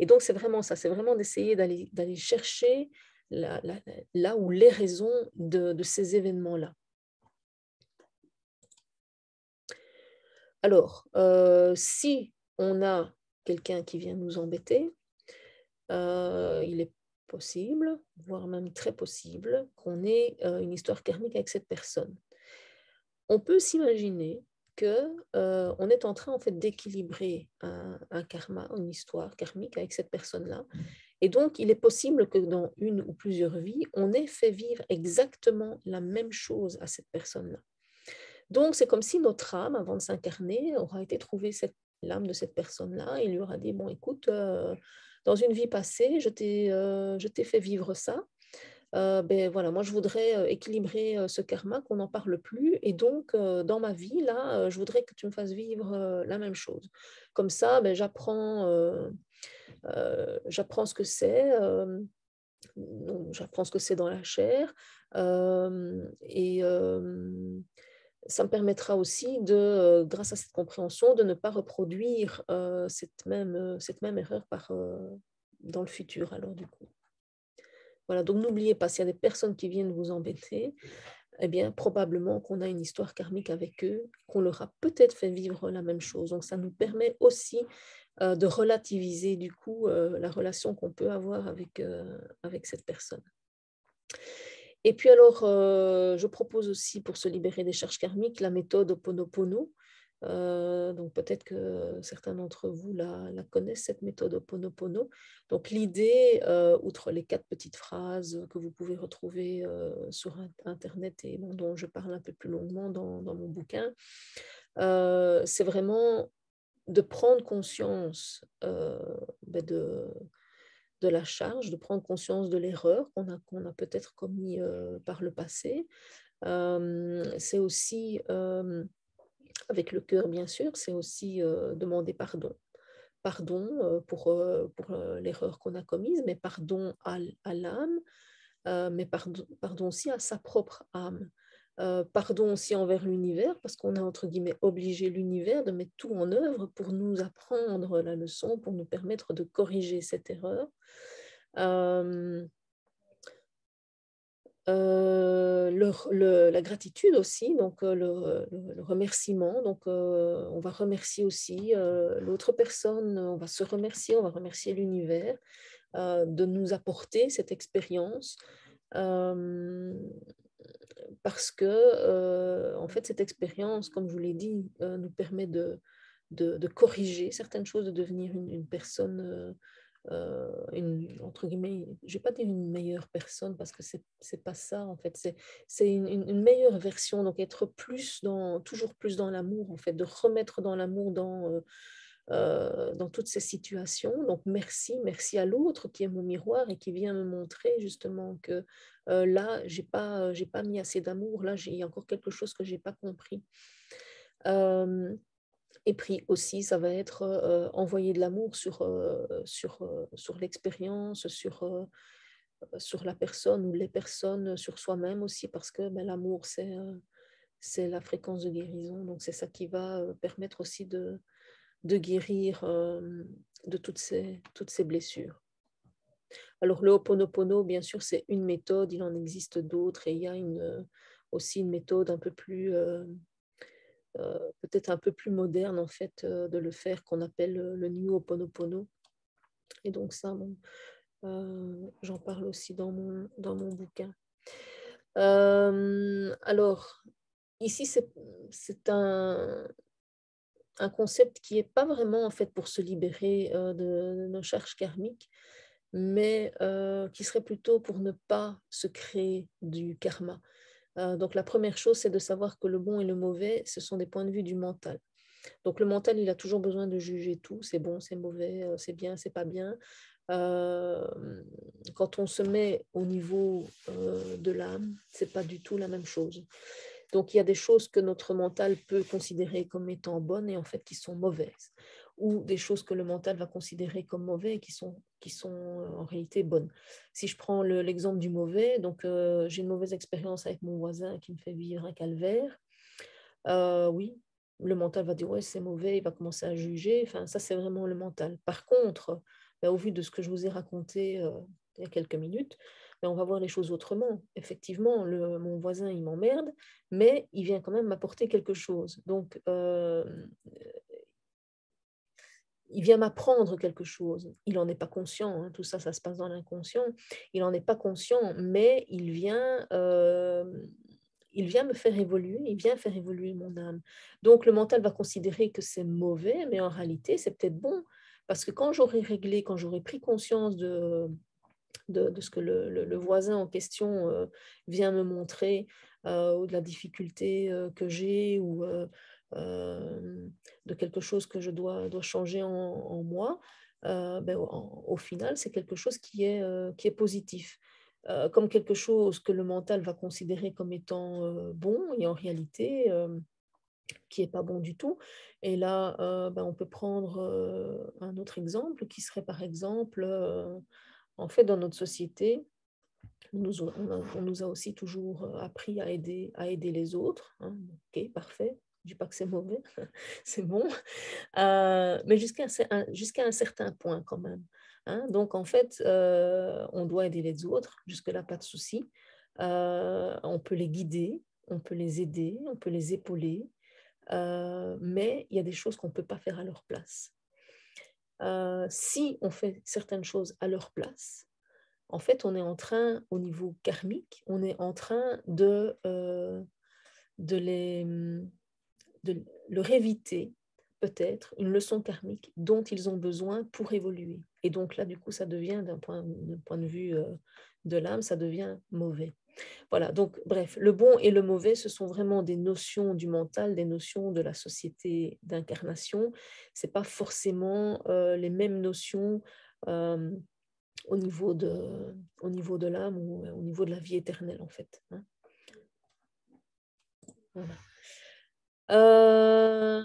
Et donc, c'est vraiment ça, c'est vraiment d'essayer d'aller chercher là où les raisons de ces événements-là. Alors, si on a quelqu'un qui vient nous embêter, il est possible, voire même très possible, qu'on ait une histoire karmique avec cette personne. On peut s'imaginer qu'on est en train en fait d'équilibrer un karma, une histoire karmique avec cette personne-là. Et donc, il est possible que dans une ou plusieurs vies, on ait fait vivre exactement la même chose à cette personne-là. Donc, c'est comme si notre âme, avant de s'incarner, aura été trouver l'âme de cette personne-là et lui aura dit, bon, écoute, dans une vie passée, je t'ai fait vivre ça. Voilà, moi je voudrais équilibrer ce karma, qu'on n'en parle plus. Et donc, dans ma vie, là, je voudrais que tu me fasses vivre la même chose. Comme ça, j'apprends ce que c'est. J'apprends ce que c'est dans la chair. Et ça me permettra aussi, grâce à cette compréhension, de ne pas reproduire cette même erreur dans le futur, alors du coup. Voilà, donc n'oubliez pas, s'il y a des personnes qui viennent vous embêter, eh bien, probablement qu'on a une histoire karmique avec eux, qu'on leur a peut-être fait vivre la même chose. Donc, ça nous permet aussi de relativiser, du coup, la relation qu'on peut avoir avec cette personne. Et puis alors, je propose aussi, pour se libérer des charges karmiques, la méthode Ho'oponopono. Donc peut-être que certains d'entre vous la connaissent, cette méthode Ho'oponopono. Donc l'idée, outre les 4 petites phrases que vous pouvez retrouver sur Internet et dont je parle un peu plus longuement dans mon bouquin, c'est vraiment de prendre conscience de la charge, de prendre conscience de l'erreur qu'on a peut-être commis par le passé. C'est aussi, avec le cœur bien sûr, c'est aussi demander pardon. Pardon pour l'erreur qu'on a commise, mais pardon à l'âme, mais pardon aussi à sa propre âme. Pardon aussi envers l'univers, parce qu'on a entre guillemets obligé l'univers de mettre tout en œuvre pour nous apprendre la leçon, pour nous permettre de corriger cette erreur. La gratitude aussi, donc le remerciement. Donc, on va remercier aussi l'autre personne, on va se remercier, on va remercier l'univers de nous apporter cette expérience. Parce que, en fait, cette expérience, comme je vous l'ai dit, nous permet de corriger certaines choses, de devenir une personne, entre guillemets, je ne vais pas dire une meilleure personne parce que c'est pas ça, en fait, c'est une meilleure version, donc être toujours plus dans l'amour, en fait, de remettre dans l'amour dans toutes ces situations. Donc merci à l'autre qui est mon miroir et qui vient me montrer justement que là, j'ai pas mis assez d'amour, là, il y a encore quelque chose que j'ai pas compris. Et puis aussi, ça va être envoyer de l'amour sur l'expérience, sur la personne ou les personnes, sur soi-même aussi, parce que ben, l'amour, c'est la fréquence de guérison. Donc, c'est ça qui va permettre aussi de guérir de toutes ces blessures. Alors, le Ho'oponopono, bien sûr, c'est une méthode, il en existe d'autres, et il y a aussi une méthode un peu plus, peut-être un peu plus moderne, en fait, de le faire, qu'on appelle le New Ho'oponopono. Et donc, ça, bon, j'en parle aussi dans mon bouquin. Alors, ici, c'est un concept qui n'est pas vraiment en fait pour se libérer de nos charges karmiques, mais qui serait plutôt pour ne pas se créer du karma. Donc la première chose, c'est de savoir que le bon et le mauvais, ce sont des points de vue du mental. Donc le mental, il a toujours besoin de juger tout, c'est bon, c'est mauvais, c'est bien, c'est pas bien. Quand on se met au niveau de l'âme, c'est pas du tout la même chose. Donc, il y a des choses que notre mental peut considérer comme étant bonnes et en fait qui sont mauvaises, ou des choses que le mental va considérer comme mauvaises et qui sont en réalité bonnes. Si je prends l'exemple du mauvais, donc j'ai une mauvaise expérience avec mon voisin qui me fait vivre un calvaire, oui, le mental va dire ouais, c'est mauvais, il va commencer à juger, enfin, ça c'est vraiment le mental. Par contre, au vu de ce que je vous ai raconté il y a quelques minutes, on va voir les choses autrement. Effectivement, mon voisin, il m'emmerde, mais il vient quand même m'apporter quelque chose. Donc, il vient m'apprendre quelque chose. Il n'en est pas conscient, hein. Tout ça, ça se passe dans l'inconscient. Il n'en est pas conscient, mais il vient me faire évoluer, il vient faire évoluer mon âme. Donc, le mental va considérer que c'est mauvais, mais en réalité, c'est peut-être bon. Parce que quand j'aurai réglé, quand j'aurai pris conscience de ce que le voisin en question vient me montrer, ou de la difficulté que j'ai, ou de quelque chose que je dois changer en moi, au final, c'est quelque chose qui est positif. Comme quelque chose que le mental va considérer comme étant bon, et en réalité, qui n'est pas bon du tout. Et là, on peut prendre un autre exemple qui serait par exemple En fait, dans notre société, on nous a aussi toujours appris à aider les autres. Hein. Ok, parfait. Je ne dis pas que c'est mauvais, c'est bon. Mais jusqu'à un certain point quand même. Hein. Donc, en fait, on doit aider les autres. Jusque-là, pas de souci. On peut les guider, on peut les aider, on peut les épauler. Mais il y a des choses qu'on ne peut pas faire à leur place. Si on fait certaines choses à leur place, en fait, on est en train, au niveau karmique, on est en train de leur éviter peut-être une leçon karmique dont ils ont besoin pour évoluer. Et donc là, du coup, ça devient, d'un point de vue de l'âme, ça devient mauvais. Voilà, donc bref, le bon et le mauvais, ce sont vraiment des notions du mental, des notions de la société d'incarnation. Ce n'est pas forcément les mêmes notions euh, au niveau de l'âme ou au niveau de la vie éternelle, en fait. Hein. Voilà.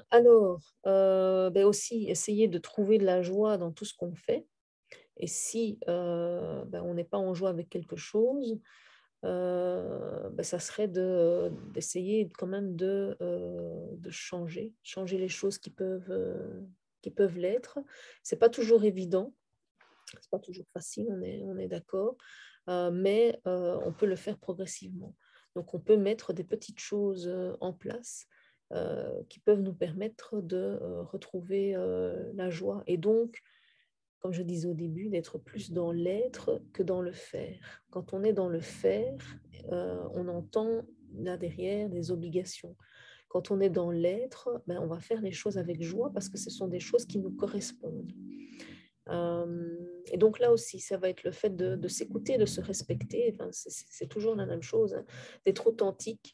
Alors, ben aussi, essayer de trouver de la joie dans tout ce qu'on fait. Et si ben on n'est pas en joie avec quelque chose, ben ça serait d'essayer quand même de changer les choses qui peuvent l'être. C'est pas toujours évident, c'est pas toujours facile, on est d'accord, mais on peut le faire progressivement. Donc on peut mettre des petites choses en place qui peuvent nous permettre de retrouver la joie. Et donc, comme je disais au début, d'être plus dans l'être que dans le faire. Quand on est dans le faire, on entend là derrière des obligations. Quand on est dans l'être, ben, on va faire les choses avec joie parce que ce sont des choses qui nous correspondent. Et donc là aussi, ça va être le fait de s'écouter, de se respecter. Enfin, c'est toujours la même chose, hein, d'être authentique.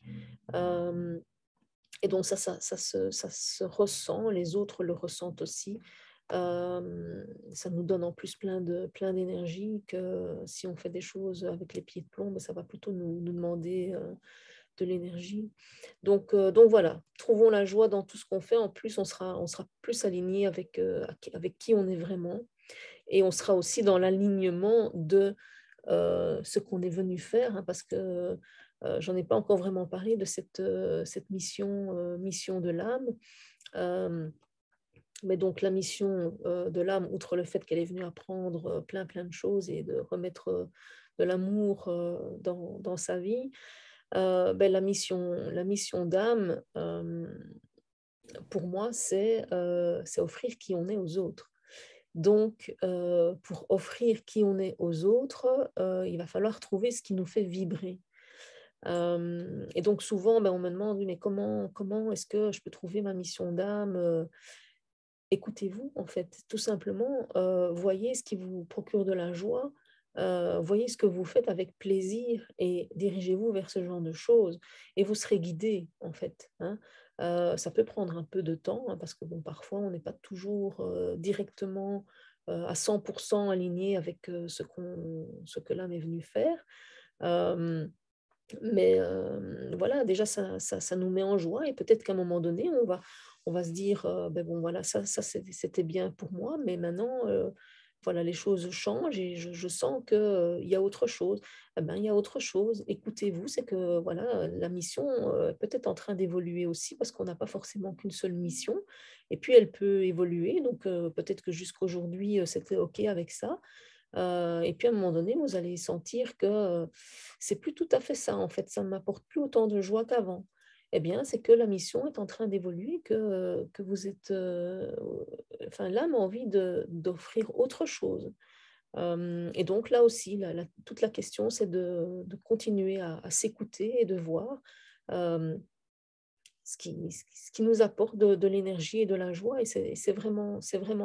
Et donc ça se ressent, les autres le ressentent aussi. Ça nous donne en plus plein d'énergie que si on fait des choses avec les pieds de plomb, ben ça va plutôt nous demander de l'énergie. Donc voilà, trouvons la joie dans tout ce qu'on fait. En plus, on sera plus aligné avec qui on est vraiment. Et on sera aussi dans l'alignement de ce qu'on est venu faire, hein, parce que j'en ai pas encore vraiment parlé de cette mission de l'âme. Mais donc la mission de l'âme, outre le fait qu'elle est venue apprendre plein de choses et de remettre de l'amour dans sa vie, ben, la mission d'âme, pour moi, c'est offrir qui on est aux autres. Donc, pour offrir qui on est aux autres, il va falloir trouver ce qui nous fait vibrer. Et donc, souvent, ben, on me demande, mais comment est-ce que je peux trouver ma mission d'âme? Écoutez-vous, en fait, tout simplement, voyez ce qui vous procure de la joie, voyez ce que vous faites avec plaisir et dirigez-vous vers ce genre de choses et vous serez guidé, en fait. Hein. Ça peut prendre un peu de temps hein, parce que bon, parfois, on n'est pas toujours directement à 100% aligné avec ce que l'âme est venue faire. Mais voilà, déjà, ça nous met en joie et peut-être qu'à un moment donné, on va se dire, ben bon, voilà, ça c'était bien pour moi, mais maintenant, voilà, les choses changent et je sens qu'il y a autre chose. Eh ben, il y a autre chose. Écoutez-vous, c'est que voilà, la mission est peut-être en train d'évoluer aussi parce qu'on n'a pas forcément qu'une seule mission et puis elle peut évoluer. Donc peut-être que jusqu'aujourd'hui, c'était OK avec ça. Et puis à un moment donné, vous allez sentir que c'est plus tout à fait ça, en fait, ça ne m'apporte plus autant de joie qu'avant. Eh bien, c'est que la mission est en train d'évoluer, que vous êtes, enfin, l'âme a envie d'offrir autre chose. Et donc là aussi, toute la question, c'est de continuer à s'écouter et de voir euh, ce qui nous apporte de l'énergie et de la joie. Et c'est vraiment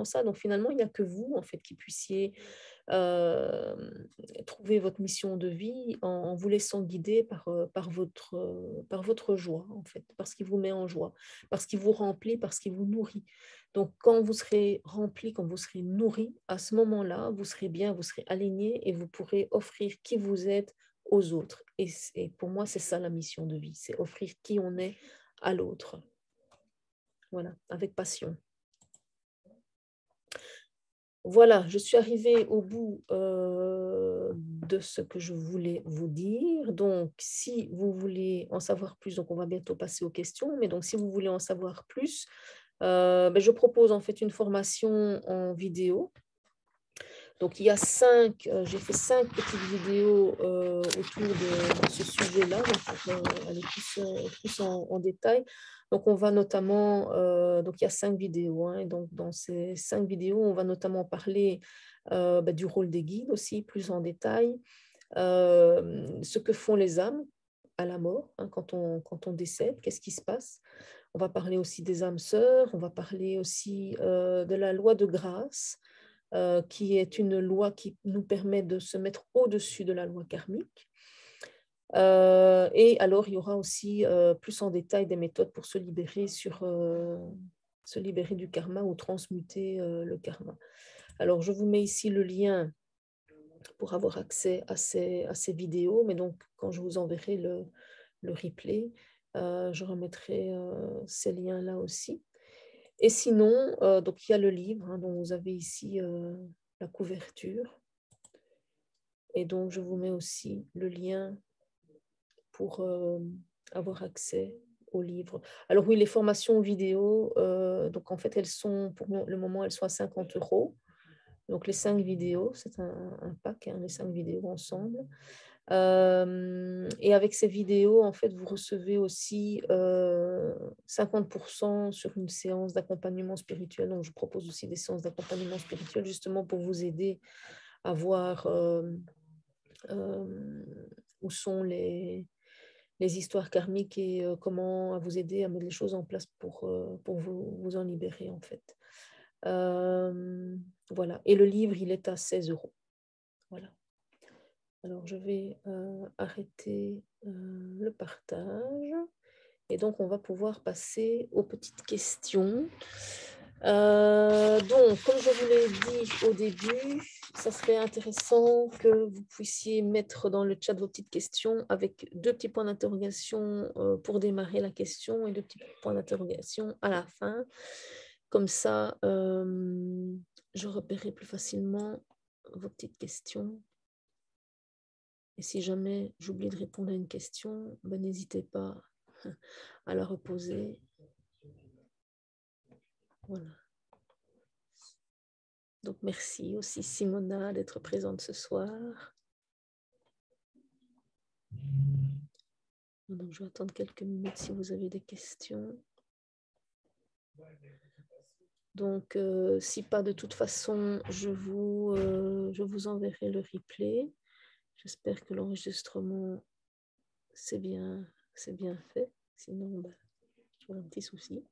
ça. Donc finalement, il n'y a que vous, en fait, qui puissiez euh, trouver votre mission de vie en vous laissant guider par votre joie, en fait, parce qu'il vous met en joie, parce qu'il vous remplit, parce qu'il vous nourrit. Donc, quand vous serez rempli, quand vous serez nourri, à ce moment-là, vous serez bien, vous serez aligné et vous pourrez offrir qui vous êtes aux autres. Et pour moi, c'est ça la mission de vie, c'est offrir qui on est à l'autre. Voilà, avec passion. Voilà, je suis arrivée au bout de ce que je voulais vous dire. Donc, si vous voulez en savoir plus, donc on va bientôt passer aux questions, mais donc si vous voulez en savoir plus, je propose en fait une formation en vidéo. Donc, il y a j'ai fait 5 petites vidéos autour de ce sujet-là, pour aller plus en détail. Donc, on va notamment, donc il y a 5 vidéos, hein, et donc dans ces 5 vidéos, on va notamment parler du rôle des guides aussi, plus en détail, ce que font les âmes à la mort, hein, quand on décède, qu'est-ce qui se passe. On va parler aussi des âmes sœurs, on va parler aussi de la loi de grâce, qui est une loi qui nous permet de se mettre au-dessus de la loi karmique. Et alors, il y aura aussi plus en détail des méthodes pour se libérer du karma ou transmuter le karma. Alors, je vous mets ici le lien pour avoir accès à ces vidéos, mais donc, quand je vous enverrai le replay, je remettrai ces liens-là aussi. Et sinon, donc il y a le livre, hein, dont vous avez ici la couverture. Et donc, je vous mets aussi le lien pour avoir accès au livre. Alors oui, les formations vidéo, donc en fait, elles sont, pour le moment, elles sont à 50 €. Donc, les 5 vidéos, c'est un pack, hein, les 5 vidéos ensemble. Et avec ces vidéos, en fait, vous recevez aussi 50% sur une séance d'accompagnement spirituel. Donc, je propose aussi des séances d'accompagnement spirituel justement pour vous aider à voir où sont les histoires karmiques et comment vous aider à mettre les choses en place pour vous en libérer, en fait. Voilà. Et le livre, il est à 16 €. Voilà. Alors, je vais arrêter le partage. Et donc, on va pouvoir passer aux petites questions. Donc, comme je vous l'ai dit au début, ça serait intéressant que vous puissiez mettre dans le chat vos petites questions avec 2 petits points d'interrogation pour démarrer la question et 2 petits points d'interrogation à la fin. Comme ça, je repérerai plus facilement vos petites questions. Et si jamais j'oublie de répondre à une question, n'hésitez pas à la reposer. Voilà. Donc, merci aussi Simona d'être présente ce soir. Donc, je vais attendre quelques minutes si vous avez des questions. Donc, si pas, de toute façon, je vous enverrai le replay. J'espère que l'enregistrement, c'est bien fait. Sinon, j'aurai un petit souci.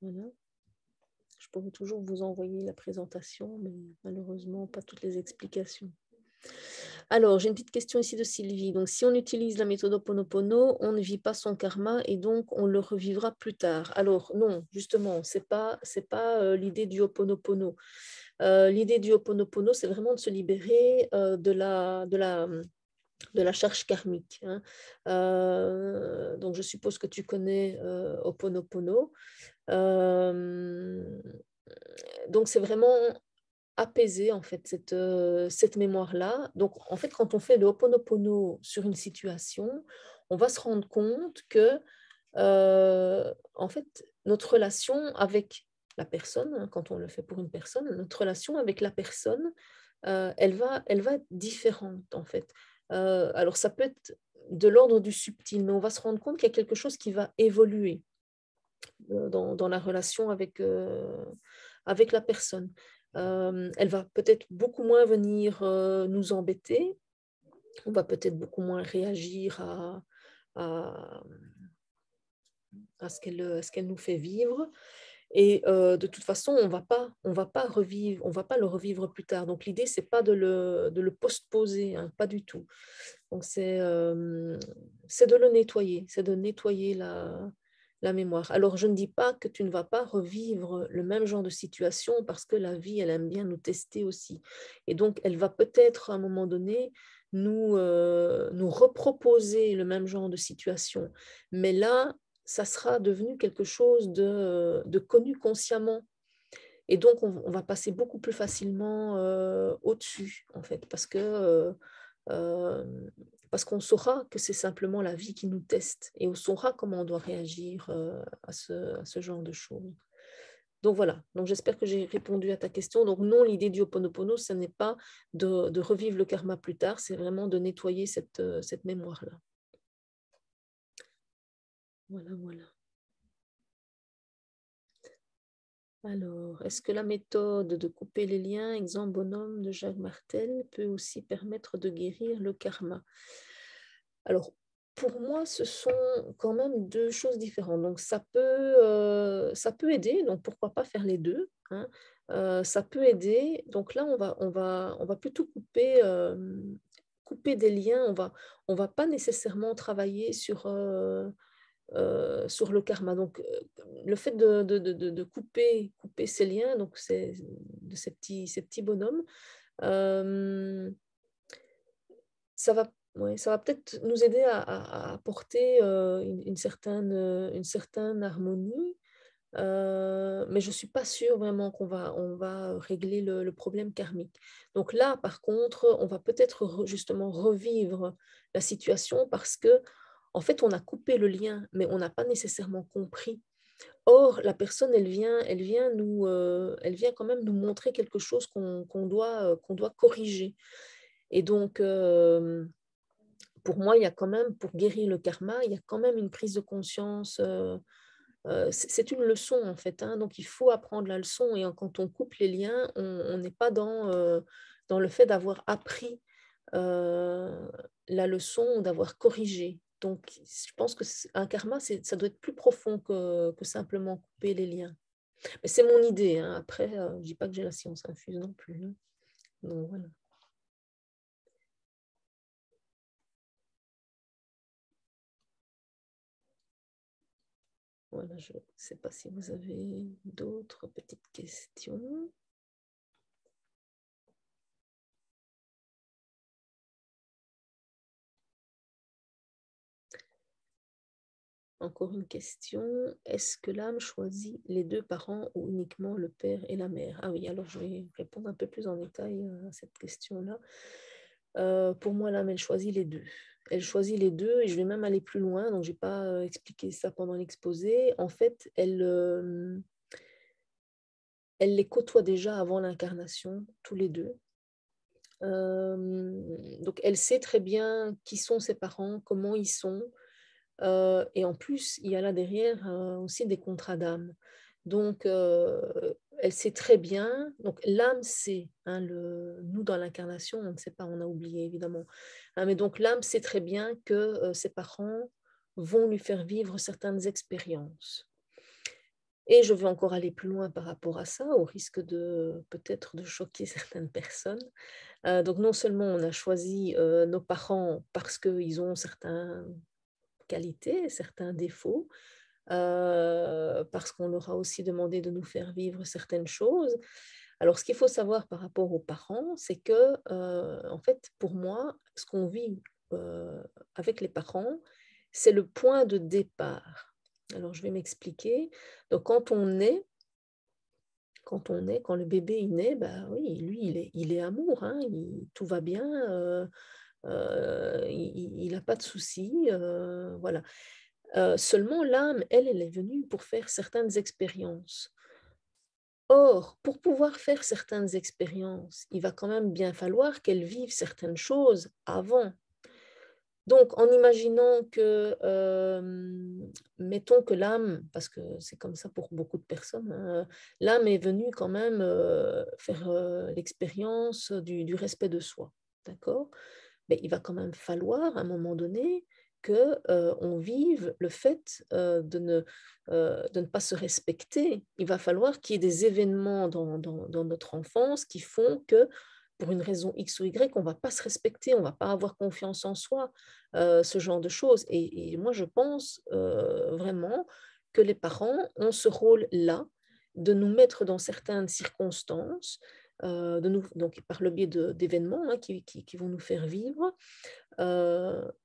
Voilà. Je pourrais toujours vous envoyer la présentation, mais malheureusement, pas toutes les explications. Alors, j'ai une petite question ici de Sylvie. Donc, si on utilise la méthode Ho'oponopono, on ne vit pas son karma et donc on le revivra plus tard. Alors, non, justement, c'est pas l'idée du Ho'oponopono. L'idée du Ho'oponopono, c'est vraiment de se libérer de la charge karmique. Hein. Donc, je suppose que tu connais Ho'oponopono. Donc, c'est vraiment apaiser en fait cette mémoire-là. Donc, en fait, quand on fait le Ho'oponopono sur une situation, on va se rendre compte que, en fait, notre relation avec la personne, hein, quand on le fait pour une personne, notre relation avec la personne, elle va être différente, en fait. Alors, ça peut être de l'ordre du subtil, mais on va se rendre compte qu'il y a quelque chose qui va évoluer dans la relation avec la personne. Elle va peut-être beaucoup moins venir nous embêter, on va peut-être beaucoup moins réagir à ce qu'elle nous fait vivre. Et de toute façon, on va pas le revivre plus tard. Donc l'idée, c'est pas de le postposer, hein, pas du tout. Donc c'est de le nettoyer, c'est de nettoyer la mémoire. Alors, je ne dis pas que tu ne vas pas revivre le même genre de situation parce que la vie, elle aime bien nous tester aussi. Et donc, elle va peut-être à un moment donné nous reproposer le même genre de situation. Mais là, ça sera devenu quelque chose de connu consciemment. Et donc, on va passer beaucoup plus facilement au-dessus, en fait, parce qu'on saura que c'est simplement la vie qui nous teste et on saura comment on doit réagir à ce genre de choses. Donc voilà, donc j'espère que j'ai répondu à ta question. Donc non, l'idée du Ho'oponopono, ce n'est pas de revivre le karma plus tard, c'est vraiment de nettoyer cette mémoire-là. Voilà, voilà. Alors, est-ce que la méthode de couper les liens, exemple bonhomme de Jacques Martel, peut aussi permettre de guérir le karma? Alors, pour moi, ce sont quand même deux choses différentes. Donc, ça peut aider, donc pourquoi pas faire les deux, hein. Ça peut aider. Donc là, on va plutôt couper des liens. On va pas nécessairement travailler sur le karma. Donc, le fait de couper ces liens, donc de ces petits bonhommes, ça va, ouais, ça va peut-être nous aider à apporter une certaine harmonie, mais je ne suis pas sûre vraiment on va régler le problème karmique. Donc là, par contre, on va peut-être justement revivre la situation parce que, en fait, on a coupé le lien, mais on n'a pas nécessairement compris. Or, la personne, elle vient quand même nous montrer quelque chose qu'on doit corriger. Et donc, pour moi, il y a quand même, pour guérir le karma, il y a quand même une prise de conscience. C'est une leçon, en fait, hein, donc il faut apprendre la leçon. Et quand on coupe les liens, on n'est pas dans le fait d'avoir appris la leçon, d'avoir corrigé. Donc, je pense qu'un karma, ça doit être plus profond que simplement couper les liens. Mais c'est mon idée, hein. Après, je ne dis pas que j'ai la science infuse non plus, hein. Donc, voilà. Voilà, je ne sais pas si vous avez d'autres petites questions. Encore une question. Est-ce que l'âme choisit les deux parents ou uniquement le père et la mère? Ah oui, alors je vais répondre un peu plus en détail à cette question-là. Pour moi, l'âme, elle choisit les deux. Elle choisit les deux et je vais même aller plus loin. Donc, je n'ai pas expliqué ça pendant l'exposé. En fait, elle les côtoie déjà avant l'incarnation, tous les deux. Donc, elle sait très bien qui sont ses parents, comment ils sont. Et en plus, il y a là derrière aussi des contrats d'âme. Donc, elle sait très bien. Donc, l'âme sait. Hein, nous, dans l'incarnation, on ne sait pas, on a oublié évidemment. Hein, mais donc, l'âme sait très bien que ses parents vont lui faire vivre certaines expériences. Et je veux encore aller plus loin par rapport à ça, au risque de peut-être de choquer certaines personnes. Donc, non seulement on a choisi nos parents parce qu'ils ont certaines qualités, certains défauts, parce qu'on leur a aussi demandé de nous faire vivre certaines choses. Alors, ce qu'il faut savoir par rapport aux parents, c'est que, en fait, pour moi, ce qu'on vit avec les parents, c'est le point de départ. Alors, je vais m'expliquer. Donc, quand le bébé il naît, bah oui, lui, il est amour, hein, tout va bien, il n'a pas de soucis, voilà. Seulement, l'âme, elle est venue pour faire certaines expériences. Or, pour pouvoir faire certaines expériences, il va quand même bien falloir qu'elle vive certaines choses avant. Donc, en imaginant que, mettons que l'âme, parce que c'est comme ça pour beaucoup de personnes, hein, l'âme est venue quand même faire l'expérience du respect de soi, d'accord? Mais il va quand même falloir, à un moment donné, qu'on vive le fait de ne pas se respecter. Il va falloir qu'il y ait des événements dans notre enfance qui font que, pour une raison X ou Y, on ne va pas se respecter, on ne va pas avoir confiance en soi, ce genre de choses. Et moi, je pense vraiment que les parents ont ce rôle-là de nous mettre dans certaines circonstances, donc par le biais d'événements hein, qui vont nous faire vivre,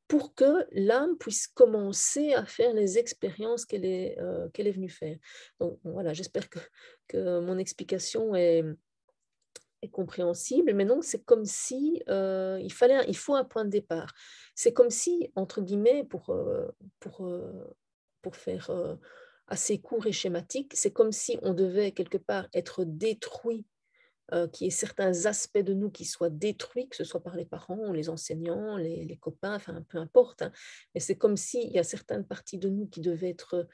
pour que l'âme puisse commencer à faire les expériences qu'elle est venue faire. Donc voilà, j'espère que mon explication est compréhensible, mais non, c'est comme si il faut un point de départ. C'est comme si, entre guillemets, pour, euh, pour faire assez court et schématique, c'est comme si on devait quelque part être détruit, qu'il y ait certains aspects de nous qui soient détruits, que ce soit par les parents, les enseignants, les copains, enfin peu importe, hein. Mais c'est comme s'il y a certaines parties de nous qui devaient être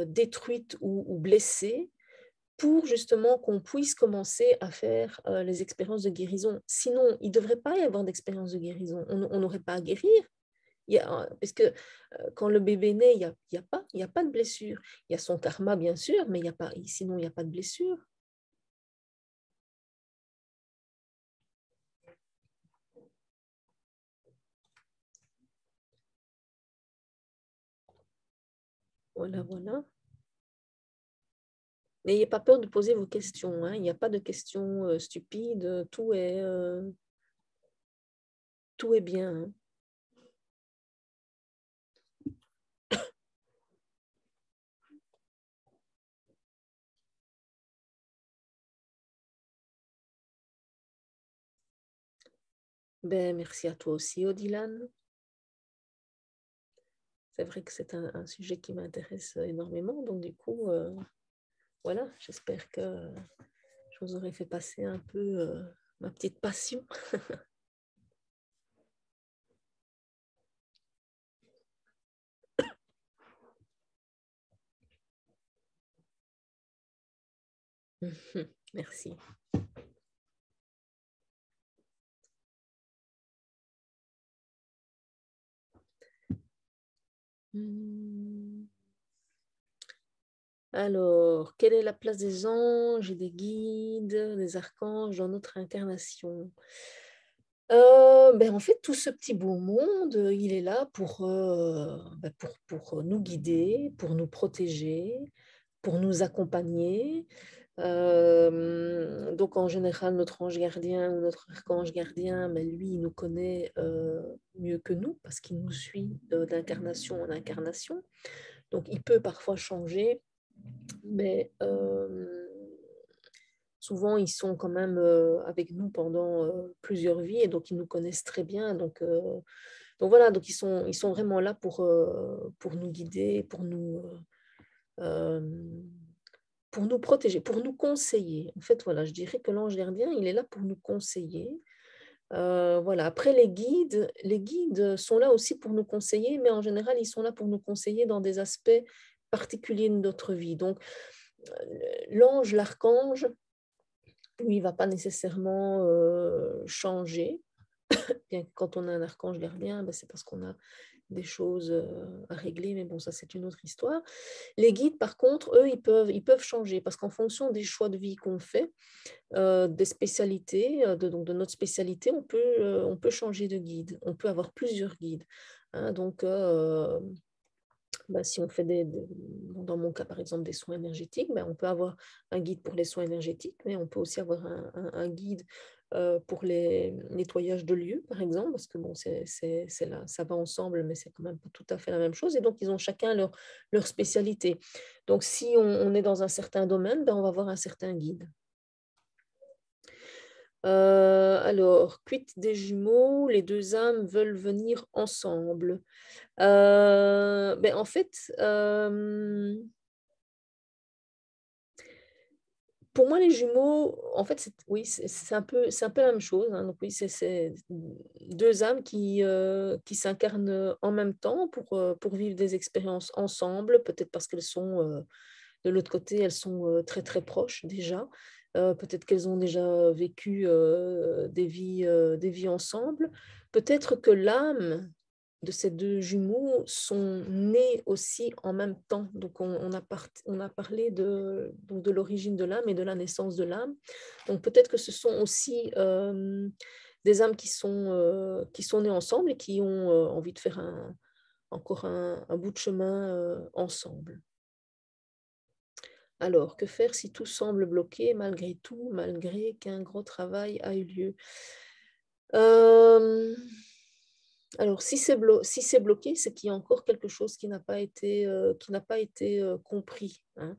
détruites ou blessées pour justement qu'on puisse commencer à faire les expériences de guérison. Sinon, il ne devrait pas y avoir d'expérience de guérison. On n'aurait pas à guérir. Parce que quand le bébé naît, il y a pas de blessure. Il y a son karma, bien sûr, mais sinon, il n'y a pas de blessure. Voilà, voilà. N'ayez pas peur de poser vos questions, hein. Il n'y a pas de questions stupides. Tout est bien, hein. Ben, merci à toi aussi, Odilane. C'est vrai que c'est un sujet qui m'intéresse énormément. Donc, du coup, voilà, j'espère que je vous aurai fait passer un peu ma petite passion. Merci. Alors, quelle est la place des anges et des guides, des archanges dans notre incarnation? En fait, tout ce petit beau monde, il est là pour nous guider, pour nous protéger, pour nous accompagner. Donc, en général, notre ange gardien ou notre archange gardien, mais lui, il nous connaît mieux que nous parce qu'il nous suit d'incarnation en incarnation. Donc, il peut parfois changer, mais souvent, ils sont quand même avec nous pendant plusieurs vies et donc ils nous connaissent très bien. Donc voilà, donc ils sont vraiment là pour nous guider, euh, pour nous protéger, pour nous conseiller. En fait, voilà, je dirais que l'ange gardien, il est là pour nous conseiller. Voilà. Après, les guides sont là aussi pour nous conseiller, mais en général, ils sont là pour nous conseiller dans des aspects particuliers de notre vie. Donc, l'ange, l'archange, lui, il ne va pas nécessairement changer. Bien que quand on a un archange gardien, ben, c'est parce qu'on a des choses à régler, mais bon, ça c'est une autre histoire. Les guides, par contre, eux, ils peuvent changer parce qu'en fonction des choix de vie qu'on fait, des spécialités, donc de notre spécialité, on peut changer de guide. On peut avoir plusieurs guides, hein. Donc, si on fait dans mon cas par exemple des soins énergétiques, on peut avoir un guide pour les soins énergétiques, mais on peut aussi avoir un guide pour les nettoyages de lieux par exemple, parce que bon, c'est là, ça va ensemble, mais c'est quand même pas tout à fait la même chose, et donc ils ont chacun leur spécialité. Donc si on est dans un certain domaine, on va avoir un certain guide. Alors, quid des jumeaux, les deux âmes veulent venir ensemble. En fait, pour moi, les jumeaux, en fait, oui, c'est un peu la même chose, hein. Donc oui, c'est deux âmes qui s'incarnent en même temps pour vivre des expériences ensemble, peut-être parce qu'elles sont, de l'autre côté, elles sont très très proches déjà. Peut-être qu'elles ont déjà vécu des vies ensemble. Peut-être que l'âme de ces deux jumeaux sont nés aussi en même temps. Donc, on a parlé donc de l'origine de l'âme et de la naissance de l'âme. Donc, peut-être que ce sont aussi des âmes qui sont nées ensemble et qui ont envie de faire encore un bout de chemin ensemble. Alors, que faire si tout semble bloqué malgré tout, malgré qu'un gros travail a eu lieu? Alors, si c'est bloqué, c'est qu'il y a encore quelque chose qui n'a pas été compris, hein.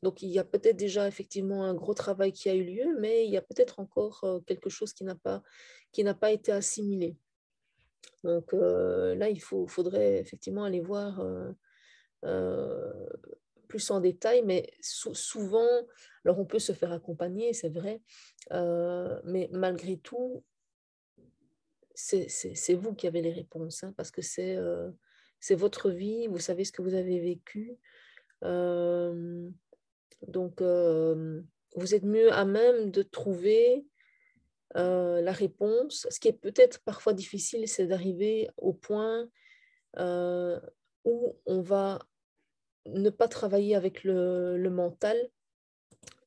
Donc, il y a peut-être déjà effectivement un gros travail qui a eu lieu, mais il y a peut-être encore quelque chose qui n'a pas été assimilé. Donc là, faudrait effectivement aller voir euh, plus en détail, mais souvent, alors on peut se faire accompagner, c'est vrai, mais malgré tout, c'est vous qui avez les réponses, hein, parce que c'est votre vie, vous savez ce que vous avez vécu. Euh, donc, vous êtes mieux à même de trouver la réponse. Ce qui est peut-être parfois difficile, c'est d'arriver au point où on va ne pas travailler avec le mental,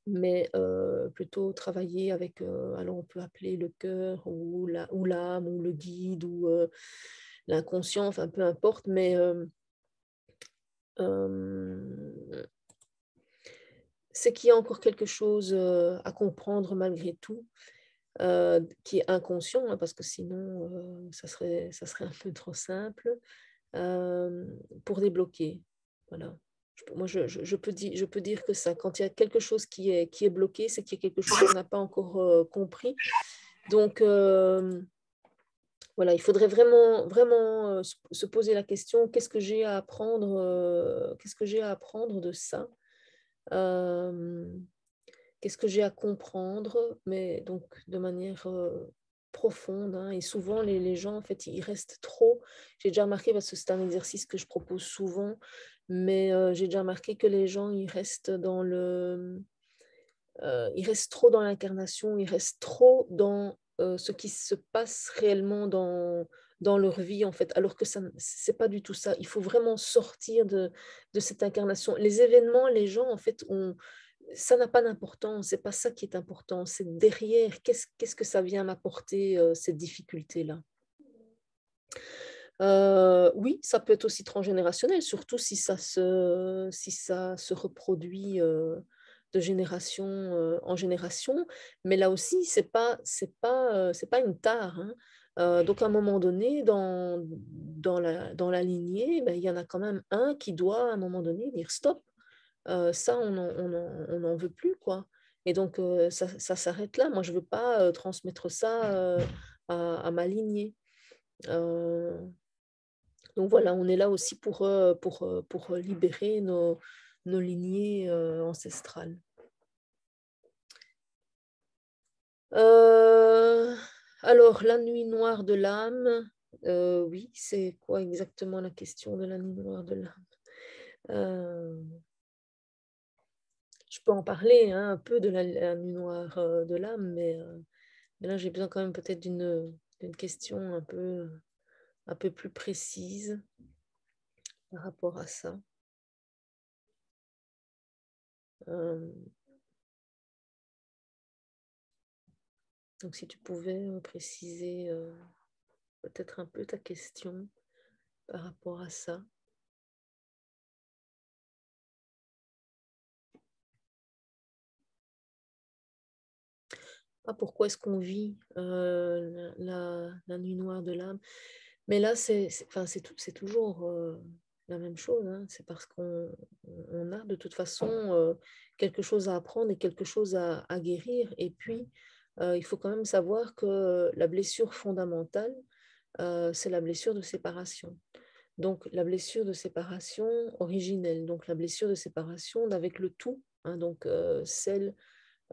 mais plutôt travailler avec, alors on peut appeler le cœur ou l'âme ou le guide ou l'inconscient, enfin peu importe, mais c'est qu'il y a encore quelque chose à comprendre malgré tout, qui est inconscient, hein, parce que sinon ça serait un peu trop simple, pour débloquer. Voilà. Moi, je peux dire que ça, quand il y a quelque chose qui est bloqué, c'est qu'il y a quelque chose qu'on n'a pas encore compris. Donc, voilà, il faudrait vraiment, vraiment se poser la question, qu'est-ce que j'ai à apprendre, qu'est-ce que j'ai à apprendre de ça? Qu'est-ce que j'ai à comprendre, mais donc de manière profonde, hein. Et souvent, les gens, en fait, ils restent trop. J'ai déjà remarqué, parce que c'est un exercice que je propose souvent, mais j'ai déjà remarqué que les gens, ils restent trop dans l'incarnation, ils restent trop dans ce qui se passe réellement dans leur vie, en fait, alors que ça, c'est pas du tout ça. Il faut vraiment sortir de cette incarnation. Les événements, les gens, en fait, ça n'a pas d'importance, c'est pas ça qui est important, c'est derrière, qu'est-ce que ça vient m'apporter, cette difficulté-là. Oui, ça peut être aussi transgénérationnel, surtout si ça se reproduit de génération en génération. Mais là aussi, c'est pas une tare, hein. Donc, à un moment donné, dans la lignée, ben, il y en a quand même un qui doit, à un moment donné, dire stop. Ça, on n'en veut plus, quoi. Et donc, ça s'arrête là. Moi, je ne veux pas transmettre ça à ma lignée. Euh, donc voilà, on est là aussi pour libérer nos lignées ancestrales. Euh, alors, la nuit noire de l'âme, oui, c'est quoi exactement la question de la nuit noire de l'âme? Je peux en parler, hein, un peu de la nuit noire de l'âme, mais là, j'ai besoin quand même peut-être d'une question un peu plus précise par rapport à ça. Euh, donc, si tu pouvais préciser peut-être un peu ta question par rapport à ça. Ah, pourquoi est-ce qu'on vit la nuit noire de l'âme? Mais là, enfin, c'est toujours la même chose, hein. C'est parce qu'on a de toute façon quelque chose à apprendre et quelque chose à guérir. Et puis, il faut quand même savoir que la blessure fondamentale, c'est la blessure de séparation. Donc, la blessure de séparation originelle, donc la blessure de séparation d'avec le tout, hein, donc celle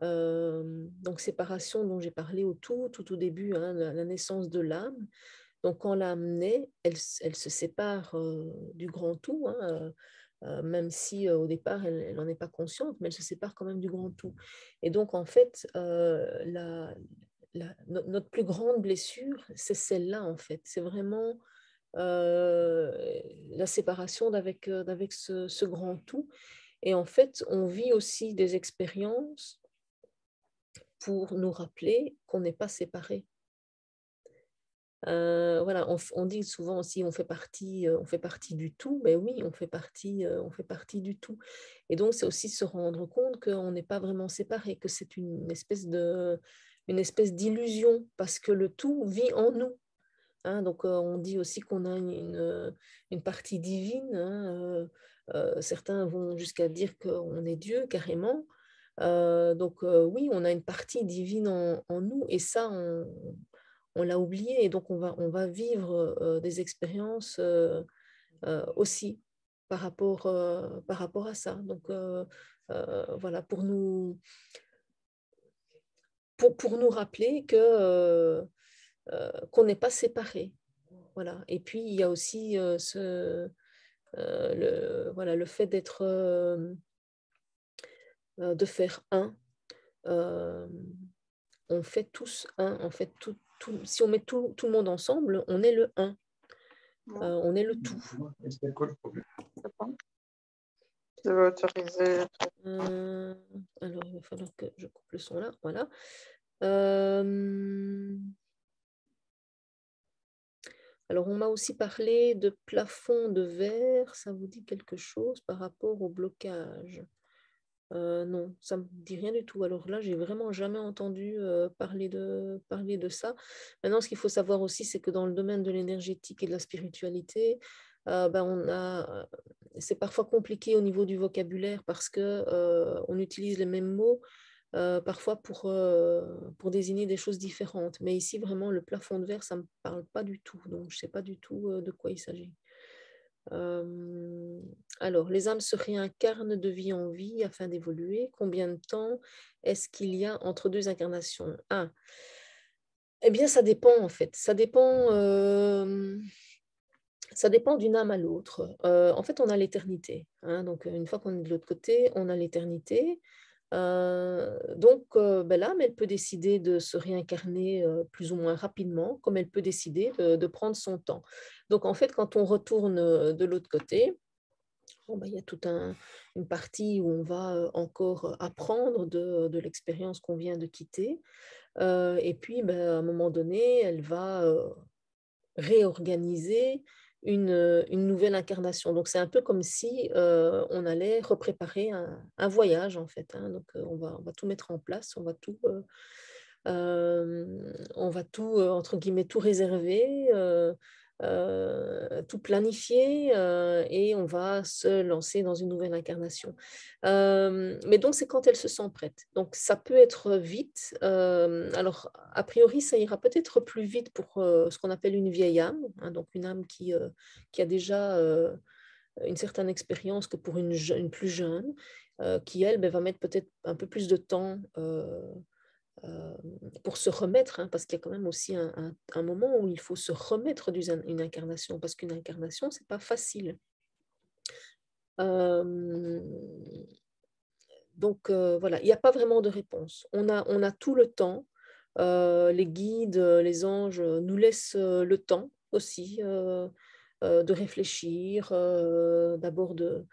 donc séparation dont j'ai parlé tout au début, hein, la naissance de l'âme. Donc quand l'âme naît, elle se sépare du grand tout, hein, même si au départ elle n'en est pas consciente, mais elle se sépare quand même du grand tout. Et donc en fait, notre plus grande blessure, c'est celle-là en fait. C'est vraiment la séparation d'avec ce grand tout. Et en fait, on vit aussi des expériences pour nous rappeler qu'on n'est pas séparés. Voilà, on dit souvent aussi on fait partie du tout, mais oui, on fait partie du tout. Et donc, c'est aussi se rendre compte qu'on n'est pas vraiment séparés, que c'est une espèce d'illusion, parce que le tout vit en nous. Hein, donc, on dit aussi qu'on a une partie divine. Hein, certains vont jusqu'à dire qu'on est Dieu carrément. Donc, oui, on a une partie divine en nous et ça, on l'a oublié. Et donc, on va vivre des expériences aussi par rapport à ça. Donc, voilà, pour nous rappeler qu'on n'est pas séparés. Voilà. Et puis, il y a aussi voilà, le fait de faire un. On fait tous un. En fait, si on met tout le monde ensemble, on est le un. On est le tout. C'est quoi le problème? Tu veux autoriser. Alors, il va falloir que je coupe le son là. Voilà. Alors, on m'a aussi parlé de plafond de verre. Ça vous dit quelque chose par rapport au blocage? Non, ça ne me dit rien du tout. Alors là, j'ai vraiment jamais entendu parler de ça. Maintenant, ce qu'il faut savoir aussi, c'est que dans le domaine de l'énergétique et de la spiritualité, c'est parfois compliqué au niveau du vocabulaire parce que on utilise les mêmes mots parfois pour désigner des choses différentes. Mais ici, vraiment, le plafond de verre, ça ne me parle pas du tout. Donc, je ne sais pas du tout de quoi il s'agit. Alors, les âmes se réincarnent de vie en vie afin d'évoluer. Combien de temps est-ce qu'il y a entre deux incarnations? Eh bien, ça dépend en fait. Ça dépend d'une âme à l'autre. En fait, on a l'éternité. Hein, donc, une fois qu'on est de l'autre côté, on a l'éternité. Donc, l'âme, elle peut décider de se réincarner plus ou moins rapidement, comme elle peut décider de prendre son temps. Donc, en fait, quand on retourne de l'autre côté, il y a toute une partie où on va encore apprendre de l'expérience qu'on vient de quitter. Et puis, à un moment donné, elle va réorganiser une nouvelle incarnation. Donc, c'est un peu comme si on allait repréparer un voyage, en fait. Hein. Donc, on va tout mettre en place, on va tout entre guillemets, tout réserver, tout planifier et on va se lancer dans une nouvelle incarnation. Mais donc, c'est quand elle se sent prête. Donc, ça peut être vite. Alors, a priori, ça ira peut-être plus vite pour ce qu'on appelle une vieille âme, hein, donc une âme qui a déjà une certaine expérience que pour une plus jeune, qui, elle, va mettre peut-être un peu plus de temps pour se remettre, hein, parce qu'il y a quand même aussi un moment où il faut se remettre d'une incarnation, parce qu'une incarnation, c'est pas facile. Donc voilà, il n'y a pas vraiment de réponse. On a tout le temps. Les guides, les anges nous laissent le temps aussi de réfléchir, d'abord de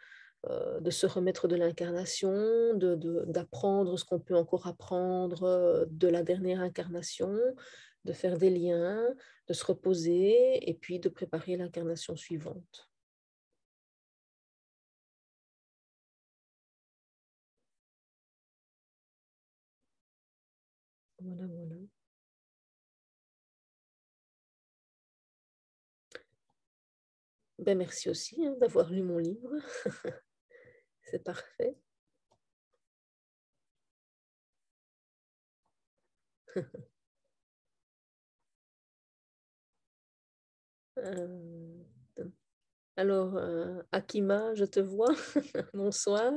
se remettre de l'incarnation, d'apprendre ce qu'on peut encore apprendre de la dernière incarnation, de faire des liens, de se reposer et puis de préparer l'incarnation suivante. Voilà, voilà. Merci aussi d'avoir lu mon livre. C'est parfait. Alors, Akima, je te vois. Bonsoir.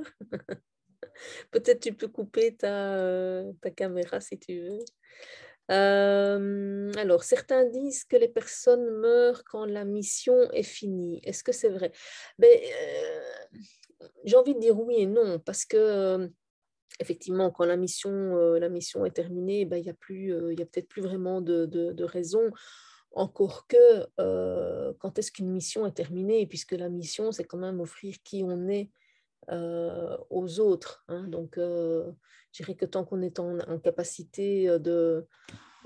Peut-être tu peux couper ta caméra si tu veux. Alors, certains disent que les personnes meurent quand la mission est finie. Est-ce que c'est vrai? J'ai envie de dire oui et non, parce que effectivement, quand la mission est terminée, il y a peut-être plus vraiment de raison. Encore que, quand est-ce qu'une mission est terminée? Puisque la mission, c'est quand même offrir qui on est aux autres. Hein. Donc, je dirais que tant qu'on est en capacité de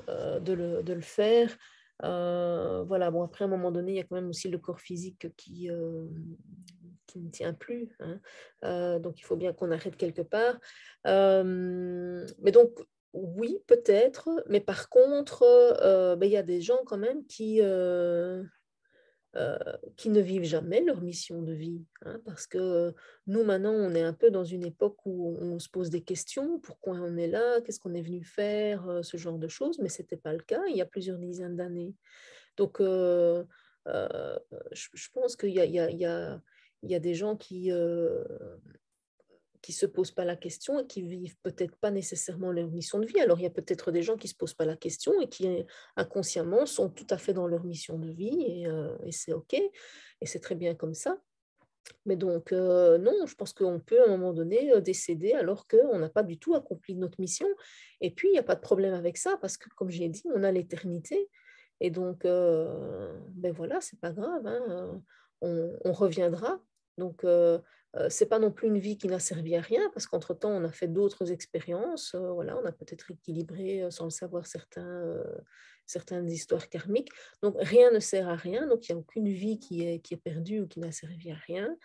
le faire, voilà. Bon, après, à un moment donné, il y a quand même aussi le corps physique qui ne tient plus. Hein. Donc, il faut bien qu'on arrête quelque part. Mais donc, Oui, peut-être, mais par contre, ben, il y a des gens quand même qui ne vivent jamais leur mission de vie, hein, parce que nous, maintenant, on est un peu dans une époque où on se pose des questions, pourquoi on est là, qu'est-ce qu'on est venu faire, ce genre de choses, mais ce n'était pas le cas il y a plusieurs dizaines d'années. Donc, je pense qu'il y a, il y a des gens qui se posent pas la question et qui vivent peut-être pas nécessairement leur mission de vie. Alors, il y a peut-être des gens qui se posent pas la question et qui inconsciemment sont tout à fait dans leur mission de vie et c'est OK et c'est très bien comme ça. Mais donc, non, je pense qu'on peut à un moment donné décéder alors qu'on n'a pas du tout accompli notre mission. Et puis, il n'y a pas de problème avec ça parce que, comme j'ai dit, on a l'éternité. Et donc, ben voilà, c'est pas grave, hein, on reviendra. Donc, c'est pas non plus une vie qui n'a servi à rien parce qu'entre-temps, on a fait d'autres expériences. Voilà, on a peut-être équilibré, sans le savoir, certaines histoires karmiques. Donc, rien ne sert à rien. Donc, il n'y a aucune vie qui est perdue ou qui n'a servi à rien.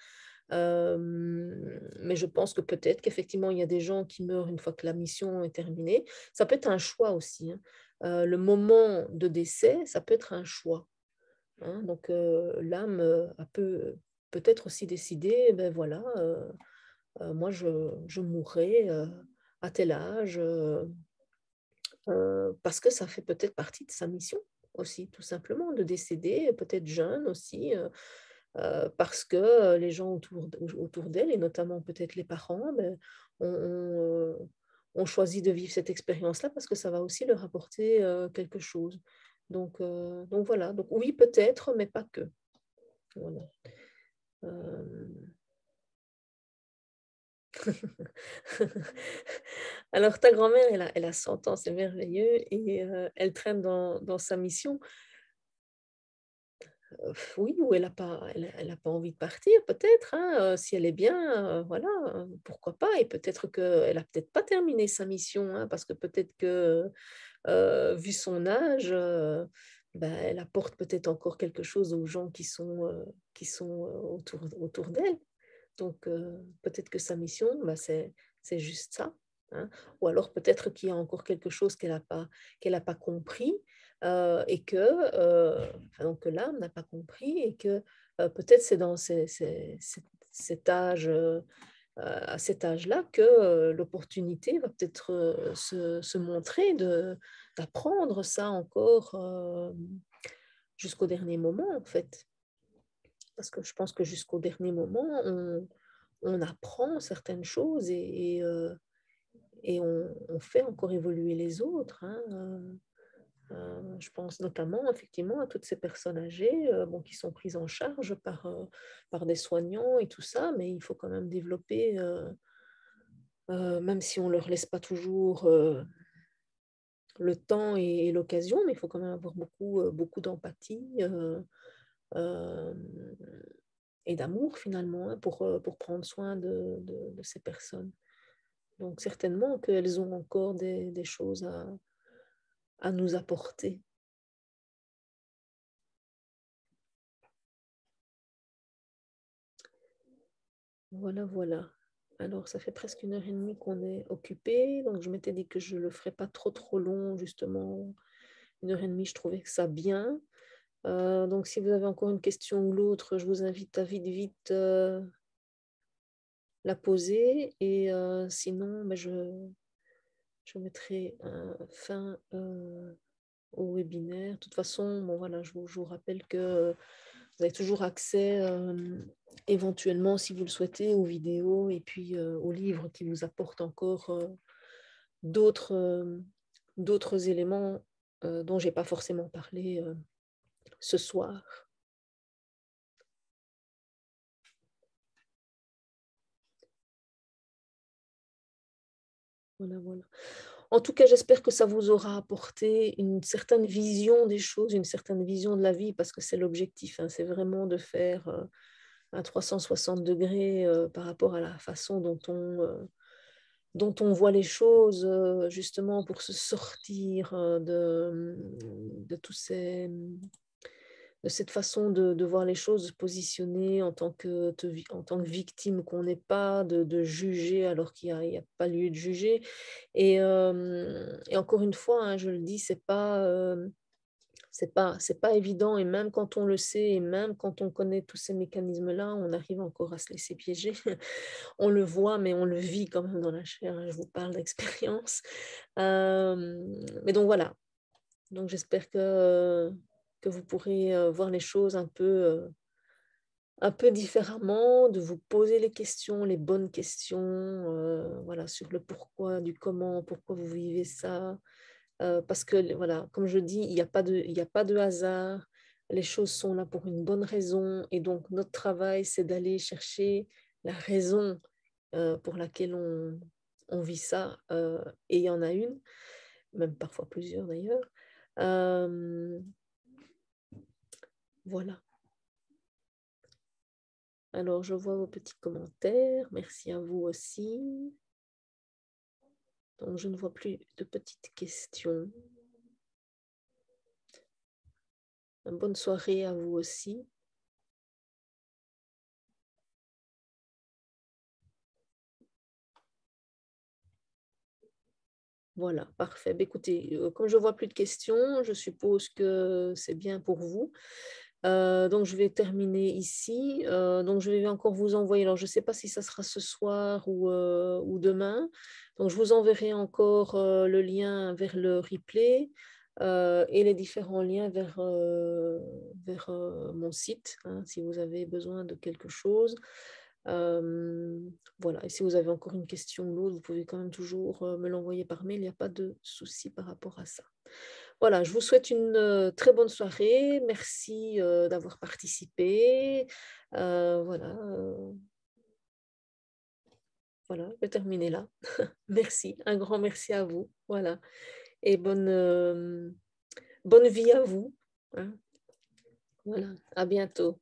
Mais je pense que peut-être qu'effectivement, il y a des gens qui meurent une fois que la mission est terminée. Ça peut être un choix aussi, hein. Le moment de décès, ça peut être un choix, hein. Donc, l'âme peut-être aussi décider, ben voilà, moi, je mourrai à tel âge, parce que ça fait peut-être partie de sa mission aussi, tout simplement, de décéder, peut-être jeune aussi, parce que les gens autour d'elle, et notamment peut-être les parents, ben, ont choisi de vivre cette expérience-là parce que ça va aussi leur apporter quelque chose. Donc voilà, donc oui, peut-être, mais pas que. Voilà. Euh, Alors, ta grand-mère, elle a 100 ans, c'est merveilleux, et elle traîne dans sa mission. Oui, ou elle a pas envie de partir, peut-être, hein, si elle est bien, voilà, pourquoi pas. Et peut-être qu'elle a peut-être pas terminé sa mission, hein, parce que peut-être que, vu son âge, ben, elle apporte peut-être encore quelque chose aux gens qui sont autour d'elle. Donc, peut-être que sa mission, ben, c'est juste ça, hein. Ou alors peut-être qu'il y a encore quelque chose qu'elle a pas compris et enfin, donc, que l'âme n'a pas compris et que peut-être c'est dans cet âge, à cet âge-là que l'opportunité va peut-être se montrer d'apprendre ça encore jusqu'au dernier moment, en fait. Parce que je pense que jusqu'au dernier moment, on apprend certaines choses et on fait encore évoluer les autres, hein. Je pense notamment effectivement à toutes ces personnes âgées bon, qui sont prises en charge par des soignants et tout ça, mais il faut quand même développer, même si on ne leur laisse pas toujours le temps et l'occasion, mais il faut quand même avoir beaucoup d'empathie euh, et d'amour finalement, hein, pour prendre soin de ces personnes. Donc certainement qu'elles ont encore des choses à nous apporter. Voilà, voilà. Alors, ça fait presque 1 heure et demie qu'on est occupé. Donc, je m'étais dit que je ne le ferais pas trop long, justement. 1 heure et demie, je trouvais que ça bien. Donc, si vous avez encore une question ou l'autre, je vous invite à vite la poser. Et sinon, ben, je mettrai fin au webinaire. De toute façon, bon, voilà, je vous rappelle que vous avez toujours accès éventuellement, si vous le souhaitez, aux vidéos et puis aux livres qui vous apportent encore d'autres d'autres éléments dont je n'ai pas forcément parlé ce soir. Voilà, voilà. En tout cas, j'espère que ça vous aura apporté une certaine vision des choses, une certaine vision de la vie, parce que c'est l'objectif, hein, c'est vraiment de faire un 360 degrés par rapport à la façon dont on voit les choses, justement pour se sortir de cette façon de voir les choses, de se positionner en tant que victime qu'on n'est pas, de juger alors qu'il n'y a pas lieu de juger. Et encore une fois, hein, je le dis, c'est pas évident, et même quand on le sait, et même quand on connaît tous ces mécanismes-là, on arrive encore à se laisser piéger. On le voit, mais on le vit quand même dans la chair, hein, je vous parle d'expérience. Mais donc voilà, donc j'espère que vous pourrez voir les choses un peu différemment, de vous poser les questions, les bonnes questions, voilà, sur le pourquoi, du comment, pourquoi vous vivez ça. Parce que, voilà, comme je dis, il n'y a pas de hasard. Les choses sont là pour une bonne raison. Et donc, notre travail, c'est d'aller chercher la raison pour laquelle on vit ça. Et il y en a une, même parfois plusieurs d'ailleurs. Voilà. Alors, je vois vos petits commentaires. Merci à vous aussi. Donc, je ne vois plus de petites questions. Bonne soirée à vous aussi. Voilà, parfait. Écoutez, comme je ne vois plus de questions, je suppose que c'est bien pour vous. Donc, je vais terminer ici. Donc, je vais encore vous envoyer. Alors, je ne sais pas si ça sera ce soir ou demain. Donc, je vous enverrai encore le lien vers le replay et les différents liens vers mon site, hein, si vous avez besoin de quelque chose. Voilà, et si vous avez encore une question ou l'autre, vous pouvez quand même toujours me l'envoyer par mail, il n'y a pas de souci par rapport à ça. Voilà, je vous souhaite une très bonne soirée, merci d'avoir participé. Voilà, voilà, je vais terminer là. Merci, un grand merci à vous, voilà, et bonne vie à vous, hein. Voilà, à bientôt.